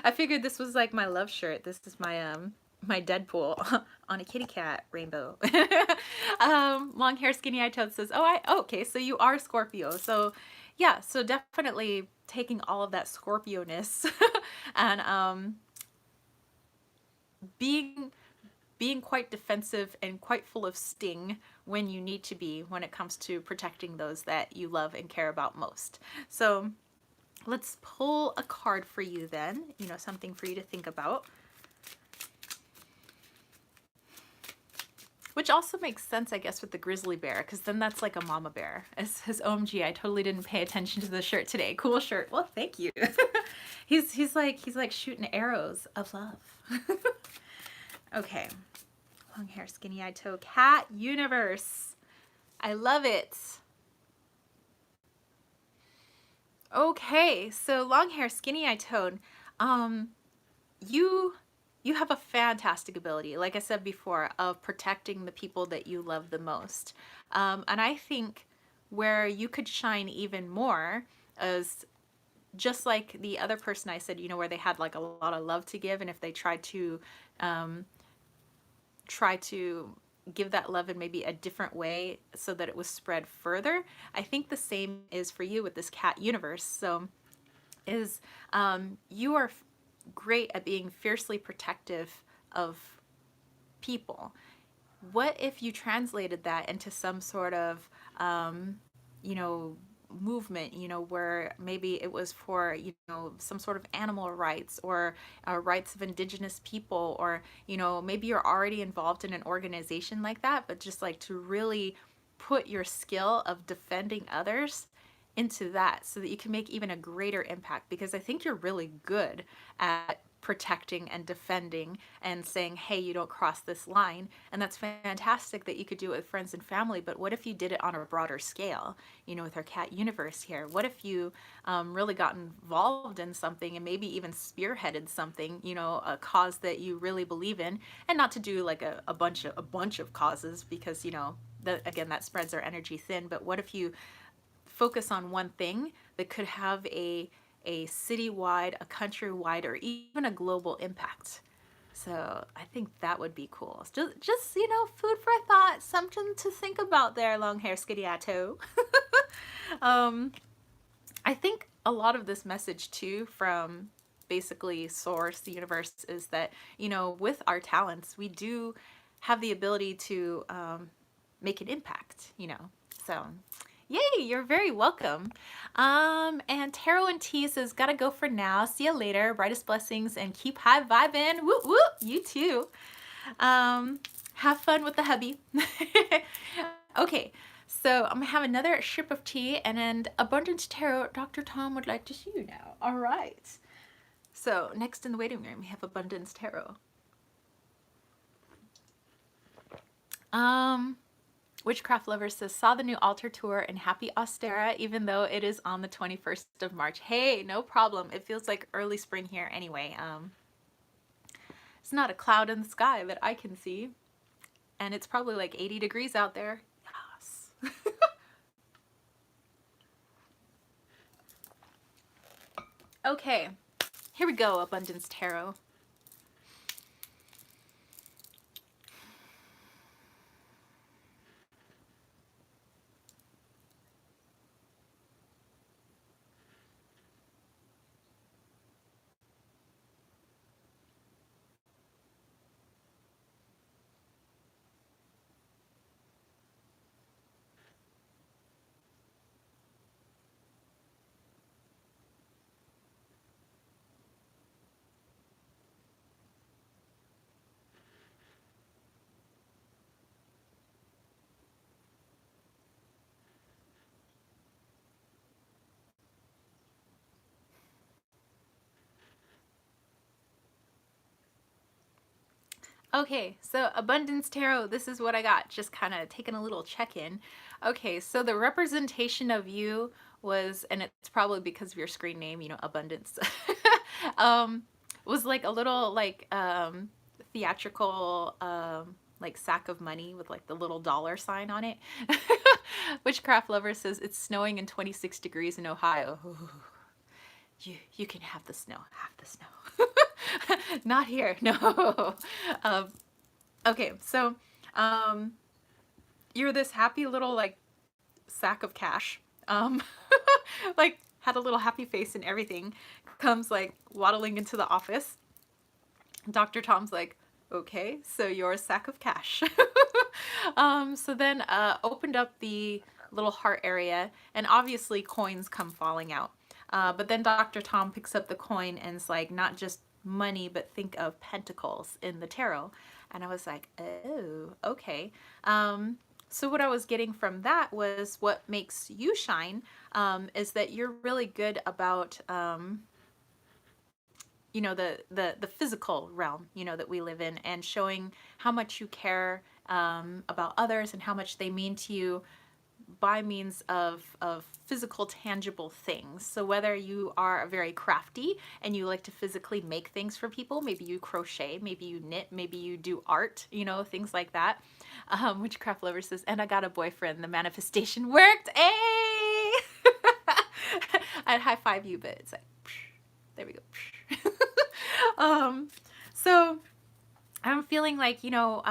I figured this was like my love shirt. This is my Deadpool on a kitty cat rainbow. Long hair, skinny eye toad says, okay, so you are Scorpio. So yeah, so definitely taking all of that Scorpio-ness and being quite defensive and quite full of sting when you need to be, when it comes to protecting those that you love and care about most. So let's pull a card for you then, something for you to think about. Which also makes sense, I guess, with the grizzly bear, because then that's like a mama bear. As his OMG, I totally didn't pay attention to the shirt today. Cool shirt. Well, thank you. he's like shooting arrows of love. Okay. Long hair, skinny eye toe, cat universe. I love it. Okay, so long hair, skinny eye toad. You have a fantastic ability, like I said before, of protecting the people that you love the most. And I think where you could shine even more is just like the other person I said, where they had like a lot of love to give, and if they tried to give that love in maybe a different way so that it was spread further, I think the same is for you with this cat universe. So is you are great at being fiercely protective of people. What if you translated that into some sort of movement, where maybe it was for, some sort of animal rights, or rights of indigenous people, or, maybe you're already involved in an organization like that, but just like to really put your skill of defending others into that so that you can make even a greater impact, because I think you're really good at protecting and defending and saying, hey, you don't cross this line. And that's fantastic that you could do it with friends and family, but what if you did it on a broader scale, with our cat universe here? What if you really got involved in something and maybe even spearheaded something, a cause that you really believe in, and not to do like a bunch of causes, because, again, that spreads our energy thin. But what if you focus on one thing that could have a citywide, a countrywide, or even a global impact? So I think that would be cool. Just food for thought, something to think about there, long hair skiddiato. I think a lot of this message too from basically source, the universe, is that, with our talents, we do have the ability to make an impact, So yay, you're very welcome. And Tarot and T says, gotta go for now. See you later. Brightest blessings and keep high vibing. Whoop whoop. You too. Have fun with the hubby. Okay, so I'm gonna have another sip of tea, and then Abundance Tarot, Dr. Tom would like to see you now. All right. So next in the waiting room, we have Abundance Tarot. Witchcraft Lover says, saw the new altar tour and happy Austera, even though it is on the 21st of March. Hey, no problem. It feels like early spring here anyway. It's not a cloud in the sky that I can see. And it's probably like 80 degrees out there. Yes. Okay, here we go, Abundance Tarot. Okay, so Abundance Tarot, this is what I got. Just kind of taking a little check-in. Okay, so the representation of you was, and it's probably because of your screen name, you know, Abundance, um, was like a little like theatrical like sack of money with like the little dollar sign on it. Witchcraft Lover says it's snowing in 26 degrees in Ohio. Ooh, you can have the snow, have the snow. Not here, no. Um, okay, so um, you're this happy little like sack of cash. Um, like had a little happy face and everything. Comes like waddling into the office. Dr. Tom's like, okay, so you're a sack of cash. So then opened up the little heart area, and obviously coins come falling out. But then Dr. Tom picks up the coin and it's like, not just money, but think of pentacles in the tarot. And I was like, oh, okay. So what I was getting from that was what makes you shine is that you're really good about you know, the physical realm, you know, that we live in, and showing how much you care about others and how much they mean to you by means of physical tangible things. So whether you are very crafty and you like to physically make things for people, maybe you crochet, maybe you knit, maybe you do art, you know, things like that. Witchcraft Lover says, and I got a boyfriend, the manifestation worked. Hey! I'd high five you, but it's like, there we go. So I'm feeling like, you know,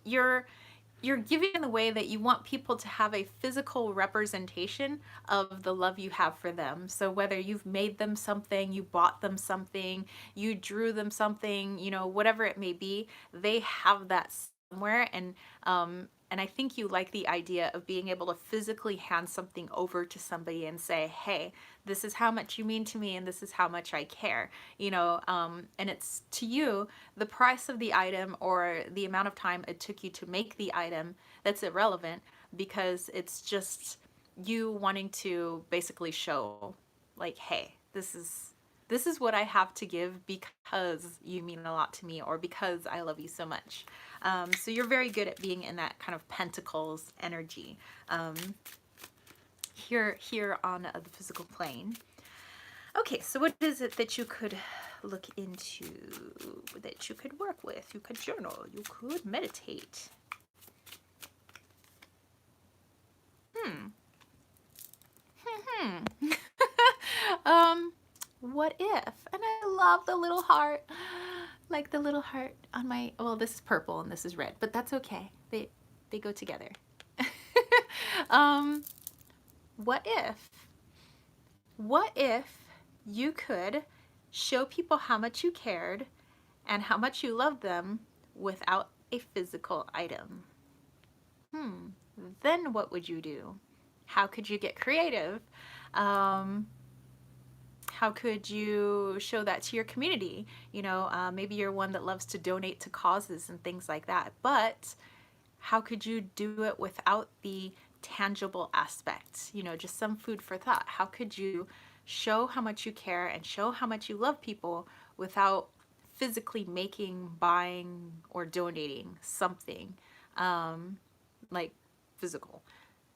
you're giving in the way that you want people to have a physical representation of the love you have for them. So whether you've made them something, you bought them something, you drew them something, you know, whatever it may be, they have that somewhere. And I think you like the idea of being able to physically hand something over to somebody and say, hey, this is how much you mean to me and this is how much I care, you know, and it's to you, the price of the item or the amount of time it took you to make the item, that's irrelevant, because it's just you wanting to basically show like, hey, this is what I have to give because you mean a lot to me or because I love you so much. So you're very good at being in that kind of pentacles energy here on the physical plane. Okay, so what is it that you could look into, that you could work with? You could journal, you could meditate. What if? And I love the little heart. Like the little heart on my, well, this is purple and this is red, but that's okay. They go together. um, what if? What if you could show people how much you cared and how much you loved them without a physical item? Then what would you do? How could you get creative? How could you show that to your community? You know, maybe you're one that loves to donate to causes and things like that, but how could you do it without the tangible aspects? You know, just some food for thought. How could you show how much you care and show how much you love people without physically making, buying, or donating something like physical?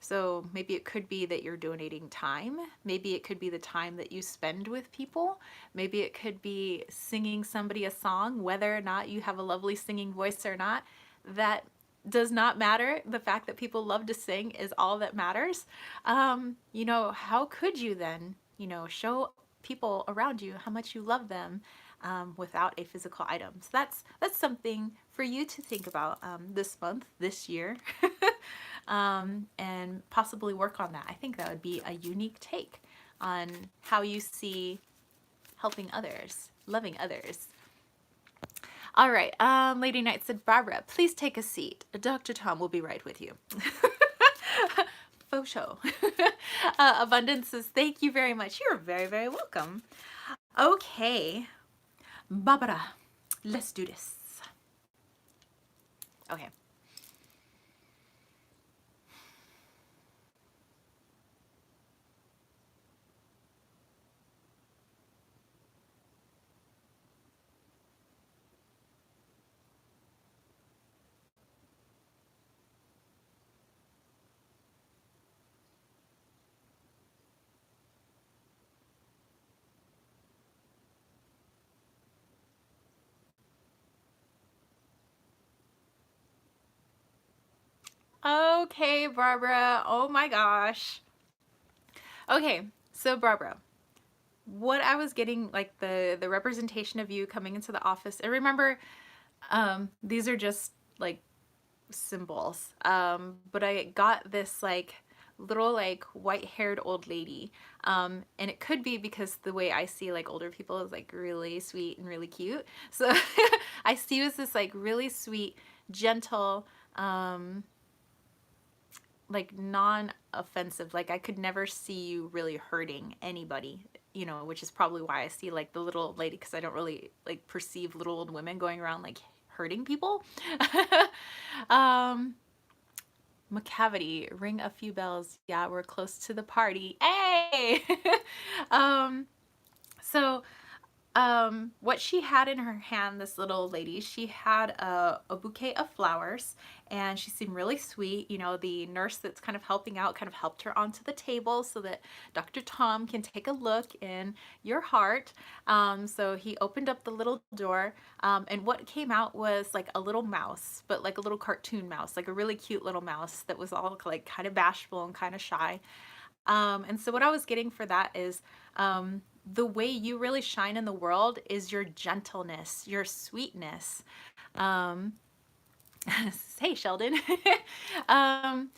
So maybe it could be that you're donating time. Maybe it could be the time that you spend with people. Maybe it could be singing somebody a song, whether or not you have a lovely singing voice or not. That does not matter. The fact that people love to sing is all that matters. You know, how could you then, you know, show people around you how much you love them without a physical item? So that's something for you to think about this month, this year. And possibly work on that. I think that would be a unique take on how you see helping others, loving others. All right, Lady Knight said, Barbara, please take a seat. Dr. Tom will be right with you. Faux show. Abundance says, thank you very much. You're very, very welcome. Okay, Barbara, let's do this. Okay. Okay, Barbara. Oh my gosh. Okay, so Barbara, what I was getting, like the representation of you coming into the office, and remember, these are just like symbols. But I got this like little like white-haired old lady. And it could be because the way I see like older people is like really sweet and really cute. So I see you as this like really sweet, gentle, um, like non-offensive. Like I could never see you really hurting anybody, you know, which is probably why I see like the little old lady, because I don't really like perceive little old women going around like hurting people. um McCavity, ring a few bells. Yeah, we're close to the party. Hey! um, so what she had in her hand, this little lady, she had a bouquet of flowers, and she seemed really sweet. You know, the nurse that's kind of helping out kind of helped her onto the table so that Dr. Tom can take a look in your heart. So he opened up the little door, and what came out was like a little mouse, but like a little cartoon mouse, like a really cute little mouse that was all like kind of bashful and kind of shy. And so what I was getting for that is the way you really shine in the world is your gentleness, your sweetness. Um, hey, Sheldon. um,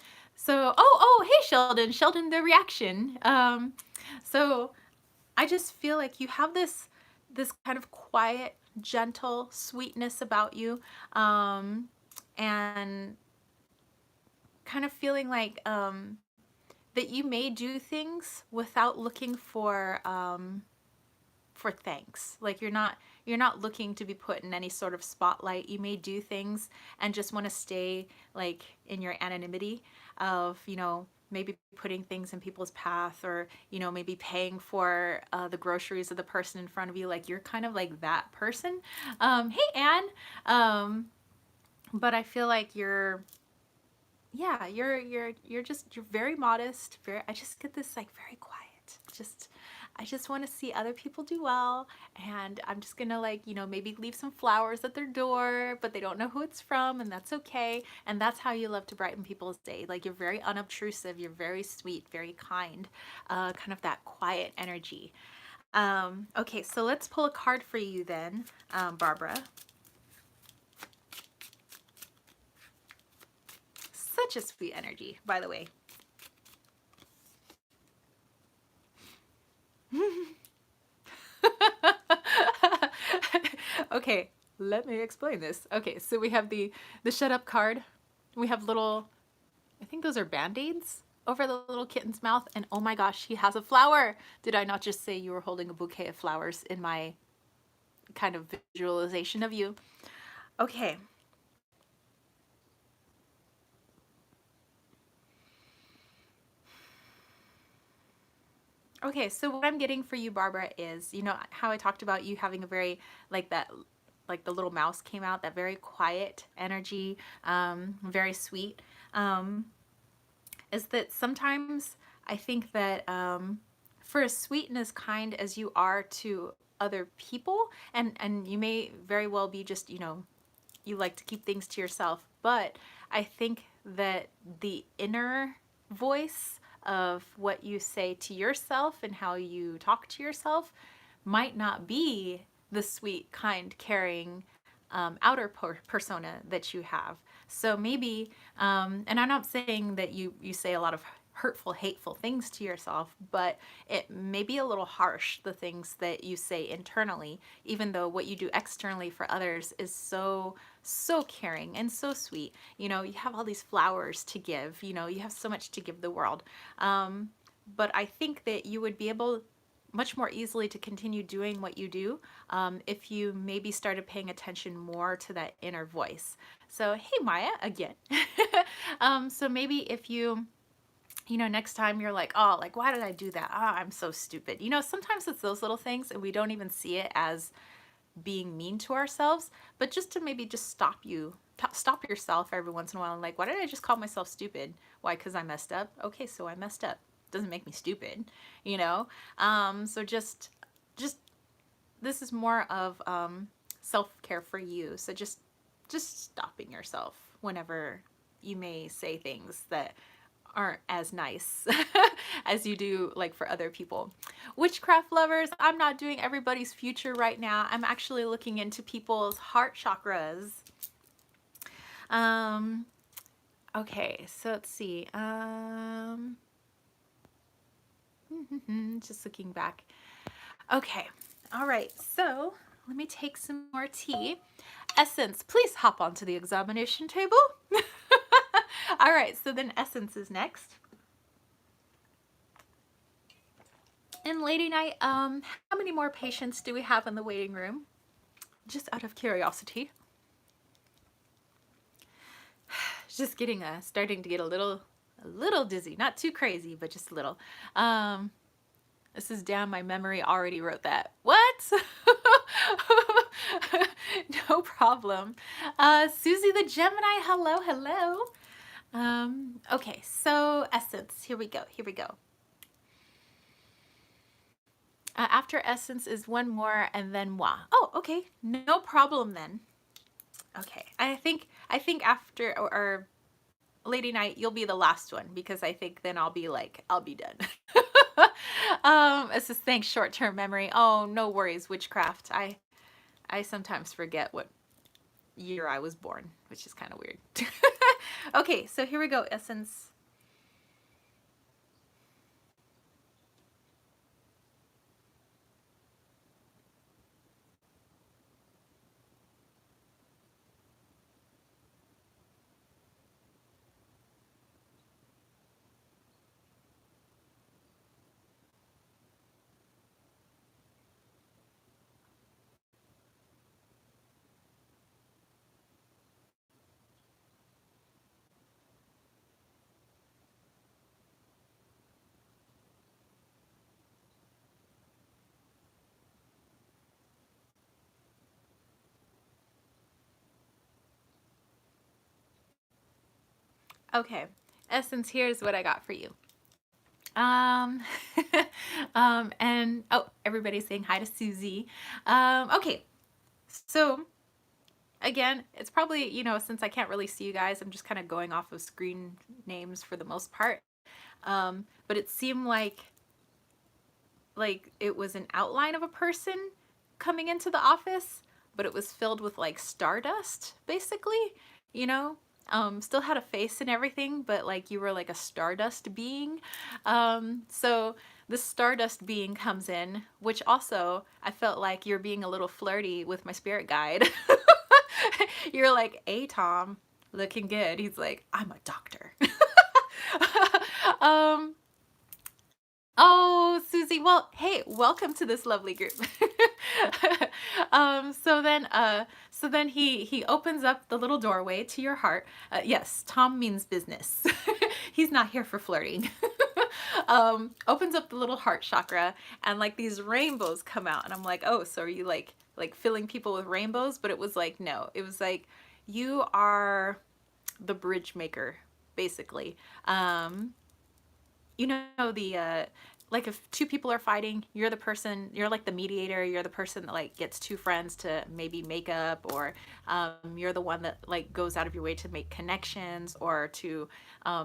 hey, Sheldon. Sheldon, the reaction. So I just feel like you have this kind of quiet, gentle sweetness about you, and kind of feeling like that you may do things without looking for thanks. Like you're not looking to be put in any sort of spotlight. You may do things and just want to stay like in your anonymity of, you know, maybe putting things in people's path, or, you know, maybe paying for the groceries of the person in front of you. Like you're kind of like that person. Hey, Anne. But I feel like yeah, you're very modest. Very, I just get this like very quiet. Just I just want to see other people do well, and I'm just gonna like, you know, maybe leave some flowers at their door, but they don't know who it's from, and that's okay. And that's how you love to brighten people's day. Like you're very unobtrusive, you're very sweet, very kind, kind of that quiet energy. Okay, so let's pull a card for you then, Barbara. Such a sweet energy, by the way. Okay, let me explain this. Okay, so we have the shut up card. We have little, I think those are band-aids over the little kitten's mouth, and oh my gosh, he has a flower. Did I not just say you were holding a bouquet of flowers in my kind of visualization of you? Okay. Okay, so what I'm getting for you, Barbara, is, you know how I talked about you having a very, like that, like the little mouse came out, that very quiet energy, very sweet, um, is that sometimes I think that for as sweet and as kind as you are to other people, and you may very well be just, you know, you like to keep things to yourself, but I think that the inner voice of what you say to yourself and how you talk to yourself might not be the sweet, kind, caring outer persona that you have. So maybe, and I'm not saying that you say a lot of hurtful, hateful things to yourself, but it may be a little harsh, the things that you say internally, even though what you do externally for others is so caring and so sweet. You know, you have all these flowers to give, you know, you have so much to give the world. But I think that you would be able much more easily to continue doing what you do if you maybe started paying attention more to that inner voice. So, hey, Maya, again. So maybe if you know, next time you're like, oh, like, why did I do that? Oh, I'm so stupid. You know, sometimes it's those little things and we don't even see it as being mean to ourselves, but just to maybe just stop yourself every once in a while and like, why did I just call myself stupid? Why? Because I messed up. Okay, so I messed up. Doesn't make me stupid, you know. So just this is more of self care for you. So just stopping yourself whenever you may say things that aren't as nice as you do like for other people. Witchcraft lovers, I'm not doing everybody's future right now. I'm actually looking into people's heart chakras. Okay, so let's see. Just looking back. Okay, all right, so let me take some more tea. Essence, please hop onto the examination table. All right, so then Essence is next. And Lady Night, how many more patients do we have in the waiting room? Just out of curiosity. Just getting starting to get a little dizzy. Not too crazy, but just a little. This is down. My memory already wrote that. What? No problem. Susie the Gemini, hello, hello. Okay, so Essence, here we go, here we go. After Essence is one more and then moi. Oh, okay, no problem then. Okay, I think after or Lady Night, you'll be the last one because I think then I'll be done. It's just thanks short-term memory. Oh, no worries, witchcraft. I sometimes forget what year I was born, which is kind of weird. Okay, so here we go, Essence. Okay, Essence, here's what I got for you. And oh, everybody's saying hi to Susie. Okay, so again, it's probably, you know, since I can't really see you guys, I'm just kind of going off of screen names for the most part. But it seemed like it was an outline of a person coming into the office, but it was filled with like stardust, basically, you know? Still had a face and everything, but like you were like a stardust being. So this stardust being comes in, which also I felt like you're being a little flirty with my spirit guide. You're like, hey, Tom, looking good. He's like, I'm a doctor. Oh, Susie, well, hey, welcome to this lovely group. So then he opens up the little doorway to your heart. Yes, Tom means business. He's not here for flirting. Opens up the little heart chakra and like these rainbows come out and I'm like, oh, so are you like filling people with rainbows? But it was like, no, it was like, you are the bridge maker, basically. You know, the like if two people are fighting, you're the person, you're like the mediator, you're the person that like gets two friends to maybe make up, or you're the one that like goes out of your way to make connections or to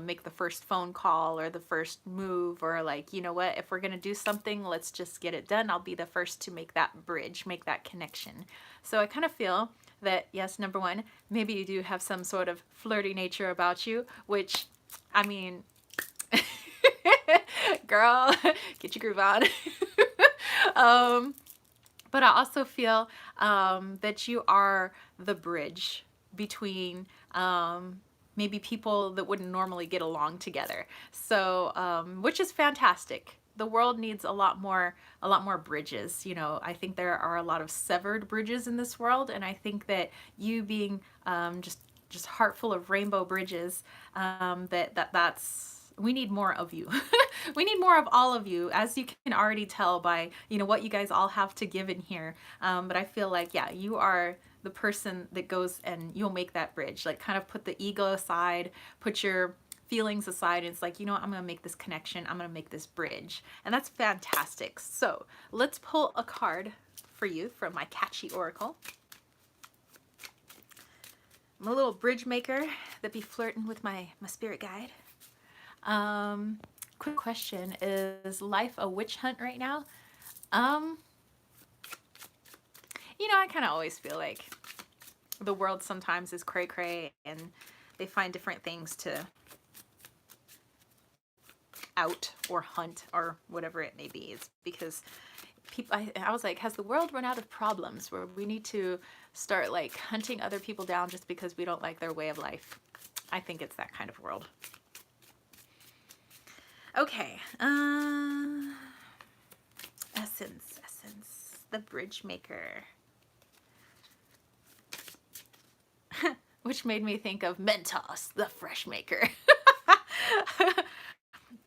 make the first phone call or the first move, or like, you know what, if we're gonna do something, let's just get it done. I'll be the first to make that bridge, make that connection. So I kind of feel that, yes, number one, maybe you do have some sort of flirty nature about you, which, I mean, girl, get your groove on. But I also feel that you are the bridge between maybe people that wouldn't normally get along together. So, which is fantastic. The world needs a lot more bridges. You know, I think there are a lot of severed bridges in this world, and I think that you being just heart full of rainbow bridges, that's we need more of you. We need more of all of you, as you can already tell by, you know, what you guys all have to give in here. But I feel like, yeah, you are the person that goes and you'll make that bridge. Like, kind of put the ego aside, put your feelings aside, and it's like, you know what, I'm gonna make this connection, I'm gonna make this bridge. And that's fantastic. So let's pull a card for you from my catchy oracle. I'm a little bridge maker that be flirting with my spirit guide. Quick question, is life a witch hunt right now? Um, I kind of always feel like the world sometimes is cray cray and they find different things to out or hunt or whatever it may be. It's because people, I was like, has the world run out of problems where we need to start like hunting other people down just because we don't like their way of life? I think it's that kind of world. Okay, essence, the bridge maker. Which made me think of Mentos, the fresh maker.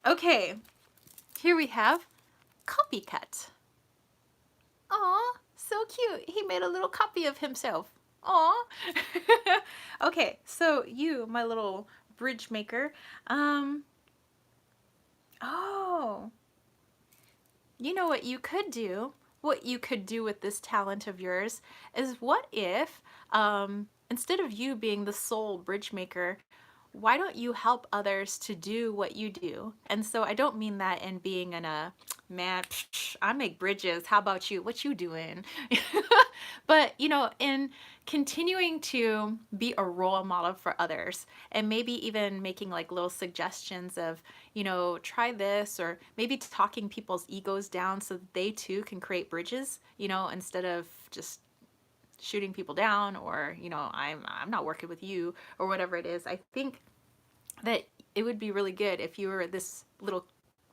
Okay, here we have Copycat. Aw, so cute. He made a little copy of himself. Aw. Okay, so you, my little bridge maker, oh, you know what you could do? What you could do with this talent of yours is, what if, instead of you being the sole bridge maker, why don't you help others to do what you do? And so I don't mean that in being in a, man, I make bridges, how about you? What you doing? But, in continuing to be a role model for others, and maybe even making like little suggestions of, try this, or maybe talking people's egos down so that they too can create bridges, instead of just shooting people down, or I'm not working with you, or whatever it is. I think that it would be really good if you were this little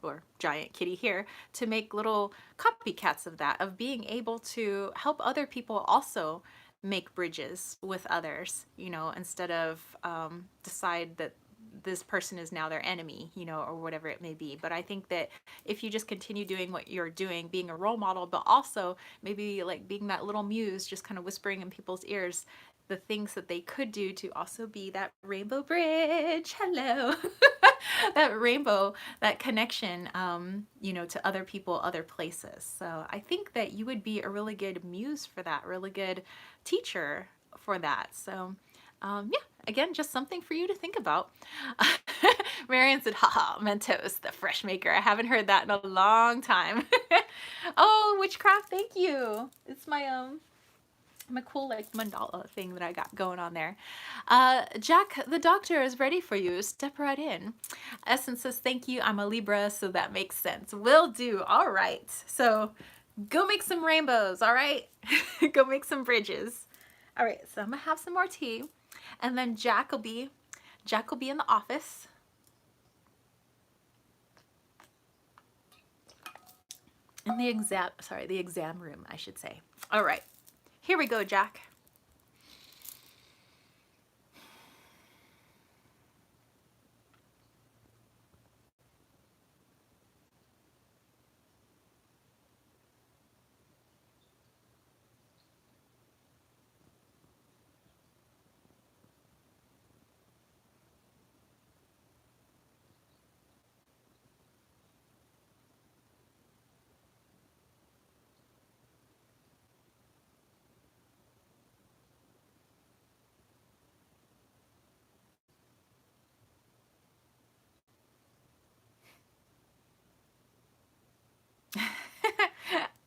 or giant kitty here to make little copycats of that, of being able to help other people also make bridges with others, instead of decide that this person is now their enemy, or whatever it may be. But I think that if you just continue doing what you're doing, being a role model, but also maybe like being that little muse, just kind of whispering in people's ears the things that they could do to also be that rainbow bridge. Hello. That rainbow, that connection, to other people, other places. So I think that you would be a really good muse for that, really good teacher for that. So yeah, again, just something for you to think about. Marian said, haha, Mentos, the fresh maker. I haven't heard that in a long time. Oh, witchcraft, thank you. It's my cool like mandala thing that I got going on there. Jack, the doctor is ready for you. Step right in. Essence says, thank you. I'm a Libra, so that makes sense. Will do. All right. So go make some rainbows. All right. Go make some bridges. All right. So I'm gonna have some more tea, and then Jack will be in the office. In the exam room, I should say. All right. Here we go, Jack.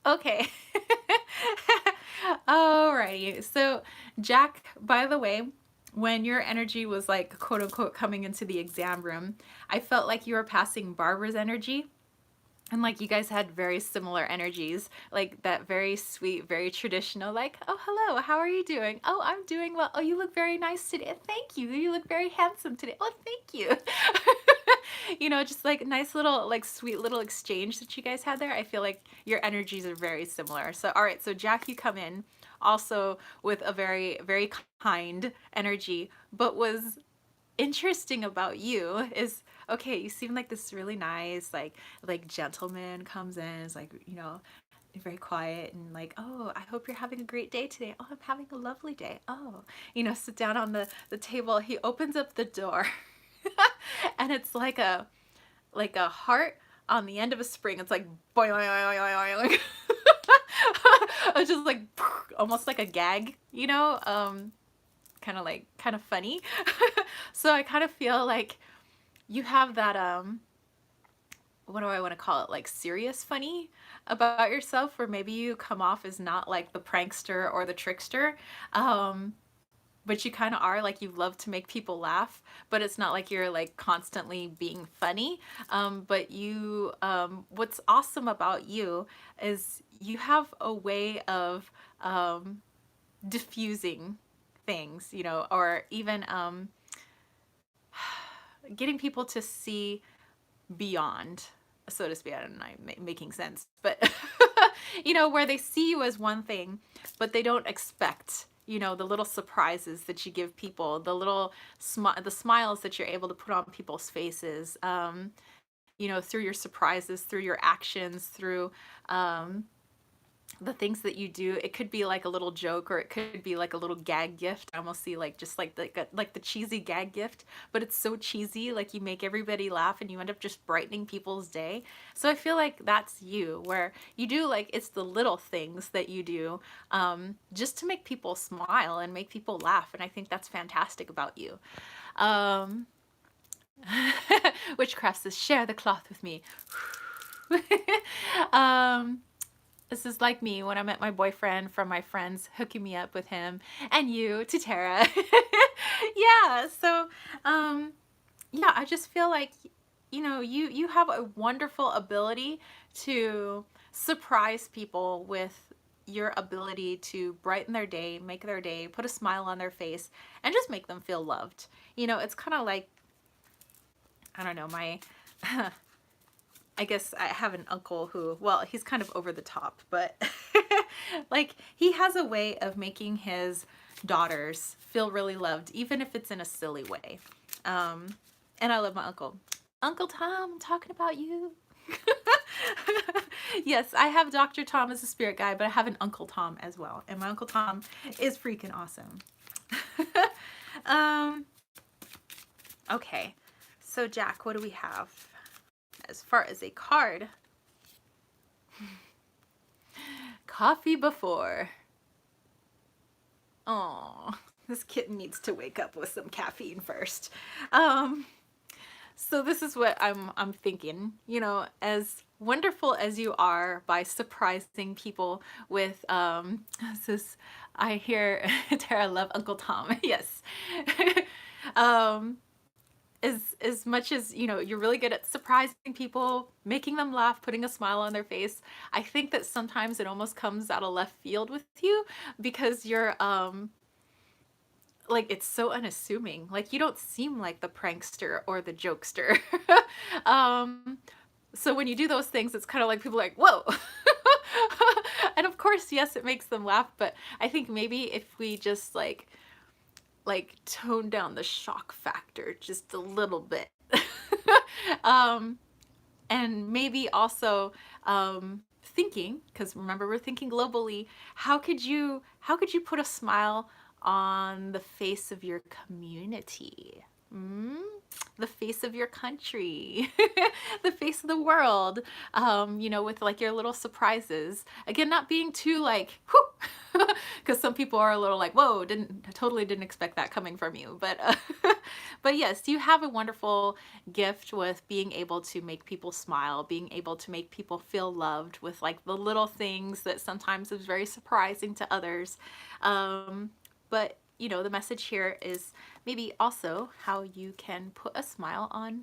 Okay. Alrighty. So, Jack, by the way, when your energy was like quote unquote coming into the exam room, I felt like you were passing Barbara's energy. And like you guys had very similar energies, like that very sweet, very traditional, like, oh, hello, how are you doing? Oh, I'm doing well. Oh, you look very nice today. Thank you. You look very handsome today. Oh, thank you. Just like nice little, like sweet little exchange that you guys had there. I feel like your energies are very similar. So, all right, so Jack, you come in also with a very, very kind energy, but was interesting about you is, okay, you seem like this really nice like gentleman comes in, is like, very quiet and like, oh, I hope you're having a great day today. Oh, I'm having a lovely day. Oh, sit down on the table. He opens up the door and it's like a heart on the end of a spring. It's like boing, boing, boing, boing, boing. It's just like almost like a gag, kind of funny. So I kind of feel like you have that what do I want to call it, like serious funny about yourself, where maybe you come off as not like the prankster or the trickster, um but you kind of are, like, you love to make people laugh, but it's not like you're like constantly being funny. But you, what's awesome about you is you have a way of diffusing things, you know, or even getting people to see beyond, so to speak. I don't know, I'm making sense, but you know, where they see you as one thing, but they don't expect, you know, the little surprises that you give people, the little the smiles that you're able to put on people's faces, you know, through your surprises, through your actions, through the things that you do. It could be like a little joke, or it could be like a little gag gift. I almost see like just like the cheesy gag gift, but it's so cheesy, like you make everybody laugh and you end up just brightening people's day. So I feel like that's you, where you do, like, it's the little things that you do just to make people smile and make people laugh, and I think that's fantastic about you. um Witchcraft says, share the cloth with me. um This is like me when I met my boyfriend from my friends hooking me up with him, and you, to Tara. Yeah, so yeah, I just feel like, you know, you have a wonderful ability to surprise people with your ability to brighten their day, make their day, put a smile on their face, and just make them feel loved. You know, it's kind of like, I don't know, my I guess I have an uncle who, well, he's kind of over the top, but like, he has a way of making his daughters feel really loved, even if it's in a silly way. And I love my uncle. Uncle Tom, I'm talking about you. Yes, I have Dr. Tom as a spirit guide, but I have an Uncle Tom as well. And my Uncle Tom is freaking awesome. Okay, so Jack, what do we have as far as a card? Coffee before. Oh, this kitten needs to wake up with some caffeine first. So this is what I'm thinking, you know, as wonderful as you are by surprising people with this is, I hear Tara, love Uncle Tom. Yes. As much as, you know, you're really good at surprising people, making them laugh, putting a smile on their face, I think that sometimes it almost comes out of left field with you, because you're like, it's so unassuming. Like, you don't seem like the prankster or the jokester. So when you do those things, it's kind of like people are like, whoa. And of course, yes, it makes them laugh, but I think maybe if we just like tone down the shock factor just a little bit. And maybe also thinking, because remember, we're thinking globally, how could you put a smile on the face of your community? The face of your country, the face of the world, you know, with like your little surprises. Again, not being too like, whoo, because some people are a little like, whoa, totally didn't expect that coming from you. But but yes, you have a wonderful gift with being able to make people smile, being able to make people feel loved with like the little things that sometimes is very surprising to others. But you know, the message here is maybe also how you can put a smile on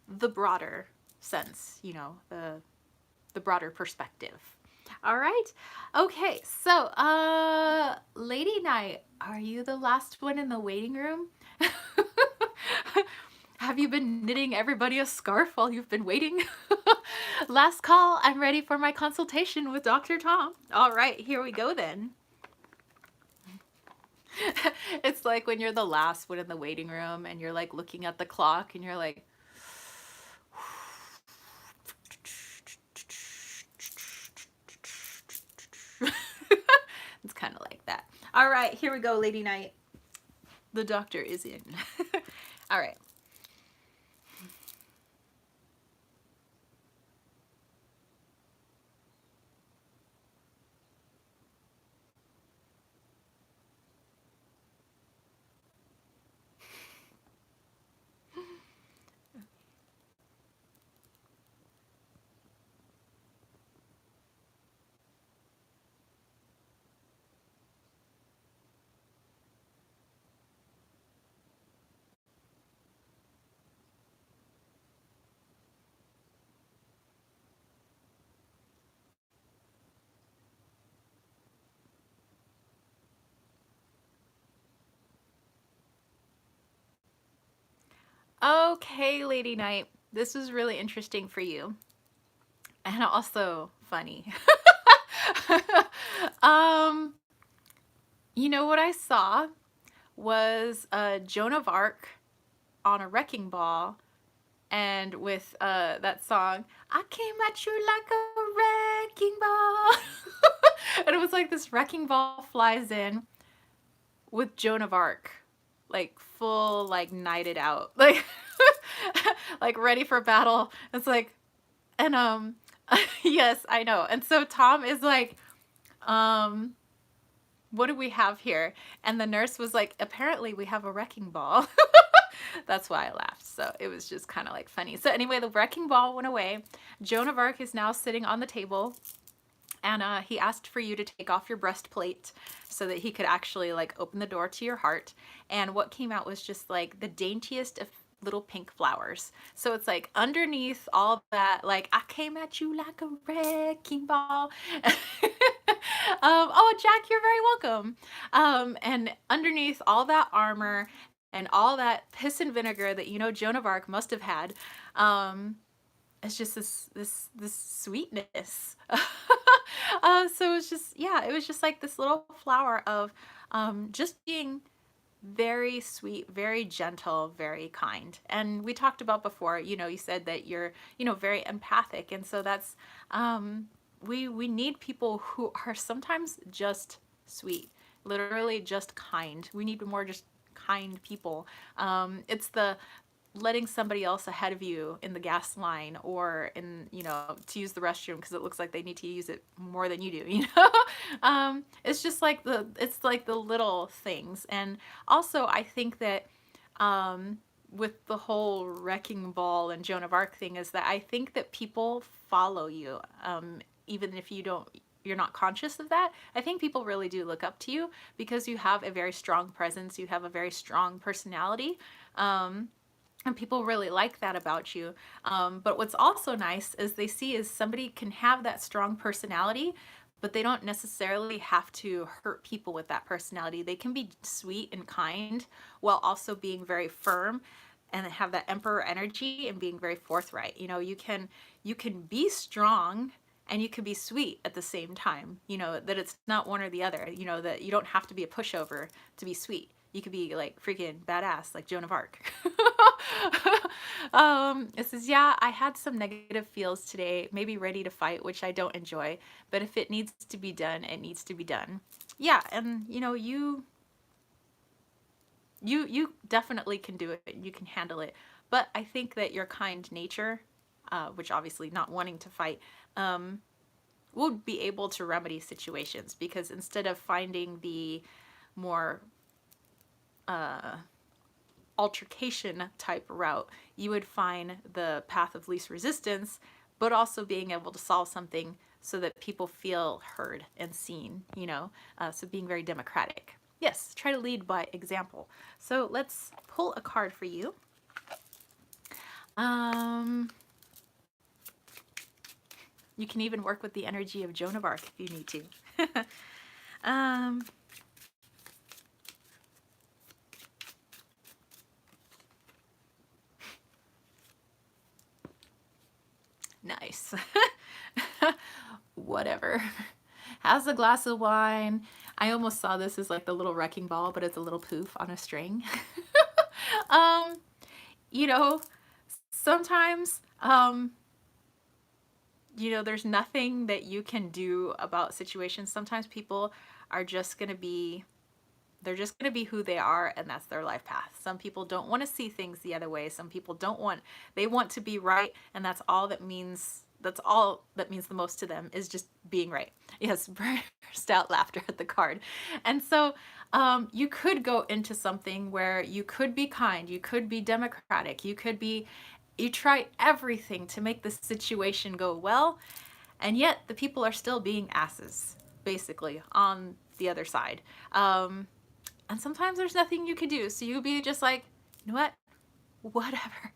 the broader sense, you know, the broader perspective. All right. Okay, so Lady Night, are you the last one in the waiting room? Have you been knitting everybody a scarf while you've been waiting? Last call, I'm ready for my consultation with Dr. Tom. All right, here we go then. It's like when you're the last one in the waiting room and you're like looking at the clock and you're like, it's kind of like that. All right, here we go, Lady Night. The doctor is in. All right. Okay, Lady Knight, this was really interesting for you and also funny. um, you know what I saw was Joan of Arc on a wrecking ball, and with that song, I came at you like a wrecking ball. And it was like this wrecking ball flies in with Joan of Arc, like full, like knighted out, like like ready for battle. It's like, and yes, I know. And so Tom is like, um, what do we have here? And the nurse was like, apparently we have a wrecking ball. That's why I laughed. So it was just kind of like funny. So anyway, the wrecking ball went away. Joan of Arc is now sitting on the table, and he asked for you to take off your breastplate so that he could actually like open the door to your heart. And what came out was just like the daintiest of little pink flowers. So it's like underneath all that, like, I came at you like a wrecking ball. Oh, Jack, you're very welcome. And underneath all that armor and all that piss and vinegar that, you know, Joan of Arc must have had, it's just this sweetness. So it's just, yeah, it was just like this little flower of just being very sweet, very gentle, very kind. And we talked about before, you know, you said that you're, you know, very empathic. And so that's, we need people who are sometimes just sweet, literally just kind. We need more just kind people. It's the letting somebody else ahead of you in the gas line or in, you know, to use the restroom because it looks like they need to use it more than you do, you know. It's just like it's like the little things. And also I think that with the whole wrecking ball and Joan of Arc thing is that I think that people follow you, even if you're not conscious of that. I think people really do look up to you because you have a very strong presence, you have a very strong personality, and people really like that about you. But what's also nice is they see is somebody can have that strong personality, but they don't necessarily have to hurt people with that personality. They can be sweet and kind while also being very firm and have that emperor energy and being very forthright. You know, you can be strong and you can be sweet at the same time. You know, that it's not one or the other. You know, that you don't have to be a pushover to be sweet. You could be like freaking badass like Joan of Arc. It says, yeah, I had some negative feels today, maybe ready to fight, which I don't enjoy, but if it needs to be done, it needs to be done. Yeah, and you know, you definitely can do it. You can handle it. But I think that your kind nature, which obviously not wanting to fight, will be able to remedy situations because instead of finding the more altercation type route, you would find the path of least resistance, but also being able to solve something so that people feel heard and seen, you know, so being very democratic. Yes, try to lead by example. So let's pull a card for you. You can even work with the energy of Joan of Arc if you need to. Nice. Whatever. Has a glass of wine. I almost saw this as like the little wrecking ball, but it's a little poof on a string. You know, sometimes, you know, there's nothing that you can do about situations. Sometimes people are just going to be, they're just going to be who they are, and that's their life path. Some people don't want to see things the other way. Some people don't want, they want to be right, and that's all that means. That's all that means the most to them is just being right. Yes, burst out laughter at the card. And so you could go into something where you could be kind, you could be democratic, you try everything to make the situation go well, and yet the people are still being asses, basically, on the other side. And sometimes there's nothing you can do. So you'll be just like, you know what? Whatever.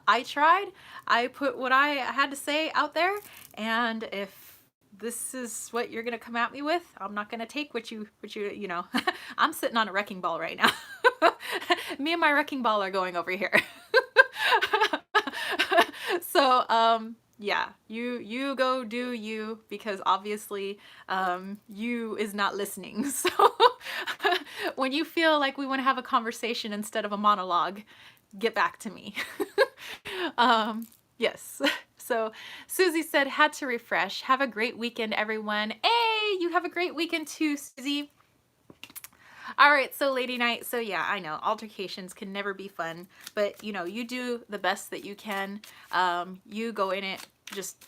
I tried. I put what I had to say out there. And if this is what you're gonna come at me with. I'm not gonna take what you, you know, I'm sitting on a wrecking ball right now. Me and my wrecking ball are going over here. So, yeah, you go do you, because obviously, you is not listening. So when you feel like we want to have a conversation instead of a monologue, get back to me. Yes. So Susie said, had to refresh. Have a great weekend, everyone. Hey, you have a great weekend too, Susie. All right, so lady night. So yeah, I know altercations can never be fun, but you know, you do the best that you can. You go in it just,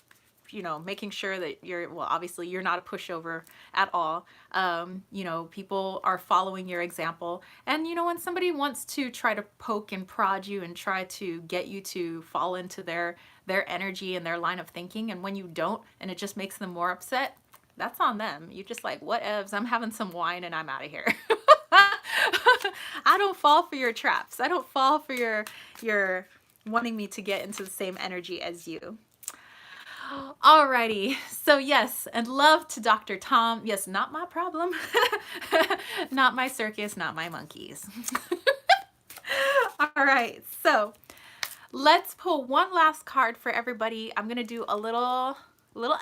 you know, making sure that you're, well, obviously you're not a pushover at all. You know, people are following your example. And you know, when somebody wants to try to poke and prod you and try to get you to fall into their energy and their line of thinking, and when you don't, and it just makes them more upset, that's on them. You're just like, whatevs, I'm having some wine and I'm out of here. I don't fall for your traps. I don't fall for your wanting me to get into the same energy as you. Alrighty, so yes, and love to Dr. Tom. Yes, not my problem. Not my circus, not my monkeys. All right, so let's pull one last card for everybody. I'm gonna do a little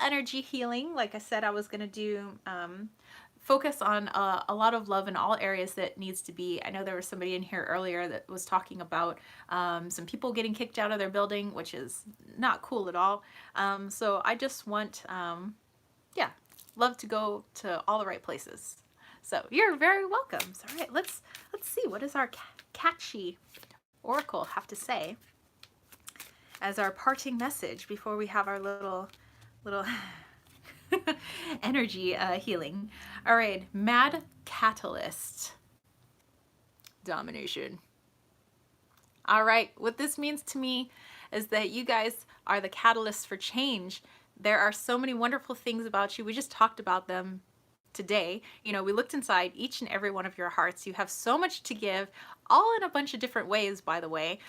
energy healing. Like I said, I was gonna do focus on a lot of love in all areas that needs to be. I know there was somebody in here earlier that was talking about some people getting kicked out of their building, which is not cool at all. So I just want, yeah, love to go to all the right places. So you're very welcome. So, all right, let's see, what does our catchy oracle have to say as our parting message before we have our little energy healing. All right, mad catalyst. Domination. All right, what this means to me is that you guys are the catalyst for change. There are so many wonderful things about you. We just talked about them today. You know, we looked inside each and every one of your hearts. You have so much to give, all in a bunch of different ways, by the way.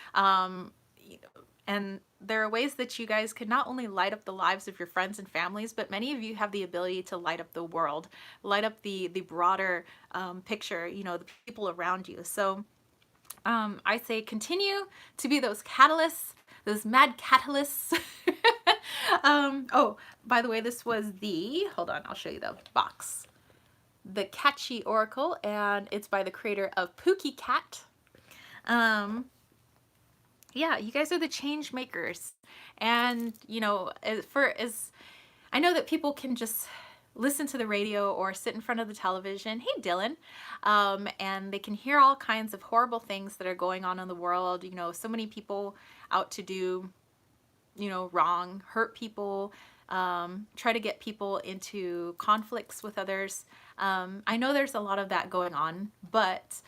And there are ways that you guys can not only light up the lives of your friends and families, but many of you have the ability to light up the world, light up the broader picture, you know, the people around you. So I say continue to be those catalysts, those mad catalysts. Oh, by the way, this was hold on, I'll show you the box. The Catchy Oracle, and it's by the creator of Pookie Cat. Yeah, you guys are the change makers. And, you know, I know that people can just listen to the radio or sit in front of the television. Hey, Dylan. And they can hear all kinds of horrible things that are going on in the world. You know, so many people out to do, you know, wrong, hurt people, try to get people into conflicts with others. I know there's a lot of that going on, but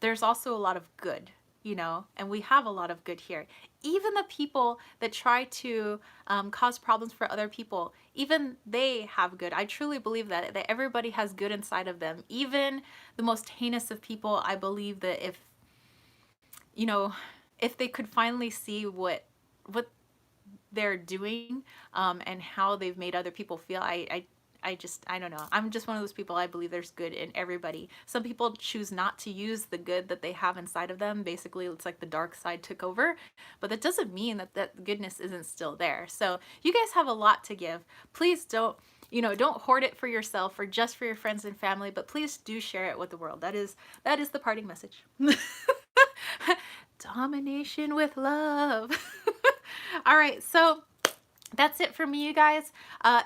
there's also a lot of good, you know, and we have a lot of good here. Even the people that try to cause problems for other people, even they have good. I truly believe that everybody has good inside of them. Even the most heinous of people, I believe that if, you know, if they could finally see what they're doing and how they've made other people feel, I don't know. I'm just one of those people. I believe there's good in everybody. Some people choose not to use the good that they have inside of them. Basically, it's like the dark side took over, but that doesn't mean that goodness isn't still there. So you guys have a lot to give. Please don't, you know, don't hoard it for yourself or just for your friends and family, but please do share it with the world. That is the parting message. Domination with love. All right, so that's it for me, you guys.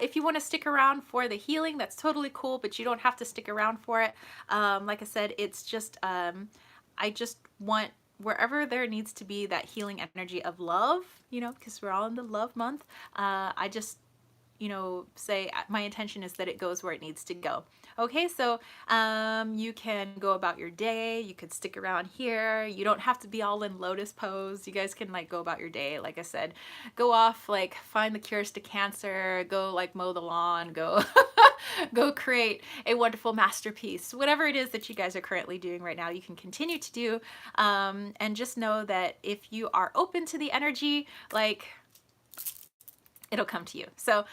If you want to stick around for the healing, that's totally cool, but you don't have to stick around for it. Like I said, it's just, I just want wherever there needs to be that healing energy of love, you know, because we're all in the love month. I just, you know, say my intention is that it goes where it needs to go. Okay, so you can go about your day. You could stick around here. You don't have to be all in lotus pose. You guys can like go about your day. Like I said, go off, like find the cures to cancer, go like mow the lawn, go go create a wonderful masterpiece. Whatever it is that you guys are currently doing right now, you can continue to do. And just know that if you are open to the energy, like it'll come to you. So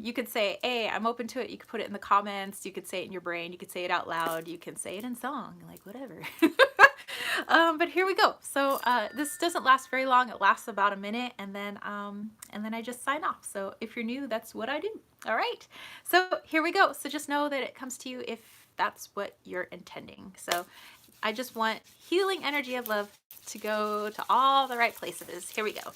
you could say, hey, I'm open to it. You could put it in the comments. You could say it in your brain. You could say it out loud. You can say it in song, like whatever. But here we go. So this doesn't last very long. It lasts about a minute, and then I just sign off. So if you're new, that's what I do. All right. So here we go. So just know that it comes to you if that's what you're intending. So I just want healing energy of love to go to all the right places. Here we go.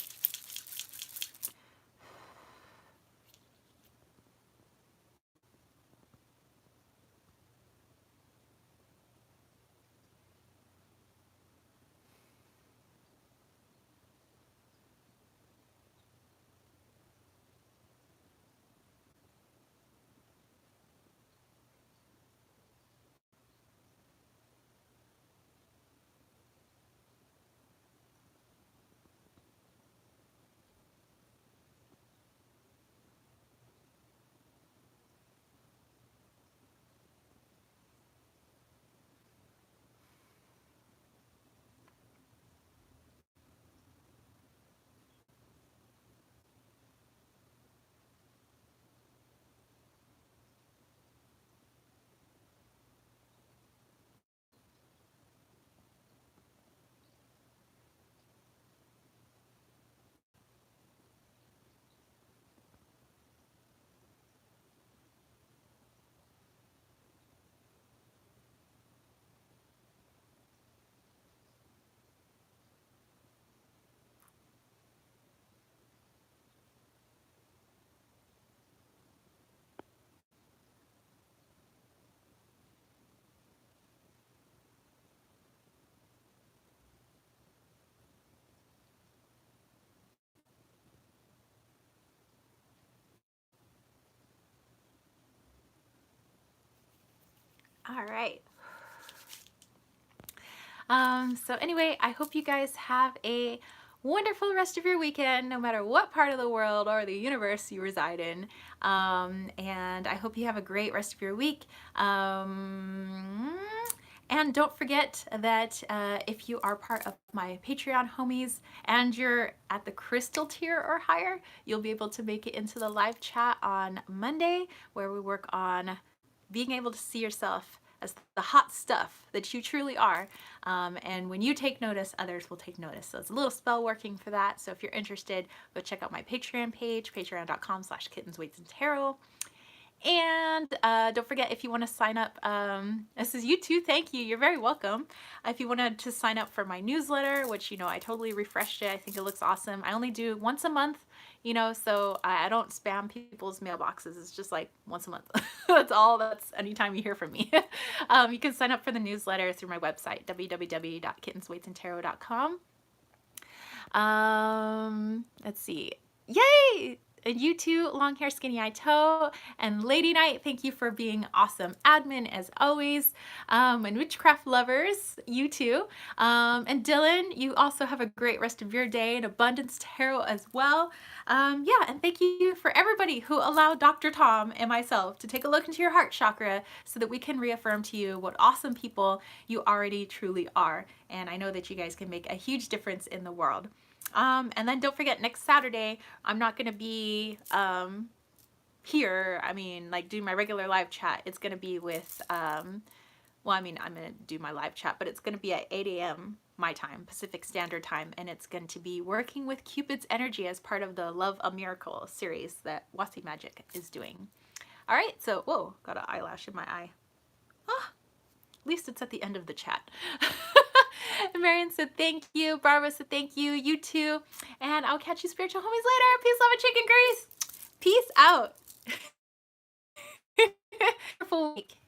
All right. So anyway, I hope you guys have a wonderful rest of your weekend, no matter what part of the world or the universe you reside in. And I hope you have a great rest of your week. And don't forget that if you are part of my Patreon homies and you're at the crystal tier or higher, you'll be able to make it into the live chat on Monday, where we work on being able to see yourself as the hot stuff that you truly are. And when you take notice, others will take notice. So it's a little spell working for that. So if you're interested, go check out my Patreon page, patreon.com/kittensweightsandtarot. And don't forget, if you want to sign up, this is you too, thank you, you're very welcome. If you wanted to sign up for my newsletter, which, you know, I totally refreshed it, I think it looks awesome. I only do once a month, you know, so I don't spam people's mailboxes. It's just like once a month. That's all. That's anytime you hear from me. You can sign up for the newsletter through my website, www.kittensweightsandtarot.com. Let's see. Yay! And you too, Long Hair Skinny Eye Toe, and Lady Night, thank you for being awesome admin as always. And Witchcraft Lovers, you too. And Dylan, you also have a great rest of your day, and Abundance Tarot as well. Yeah, and thank you for everybody who allowed Dr. Tom and myself to take a look into your heart chakra so that we can reaffirm to you what awesome people you already truly are. And I know that you guys can make a huge difference in the world. And then don't forget, next Saturday, I'm not going to be here, I mean, like doing my regular live chat. It's going to be with, well, I mean, I'm going to do my live chat, but it's going to be at 8 a.m. my time, Pacific Standard Time, and it's going to be working with Cupid's energy as part of the Love a Miracle series that Wasi Magic is doing. All right, so, whoa, got an eyelash in my eye. Ah, at least it's at the end of the chat. Marion said thank you. Barbara said thank you. You too. And I'll catch you spiritual homies later. Peace, love, and chicken grease. Peace out. Wonderful week.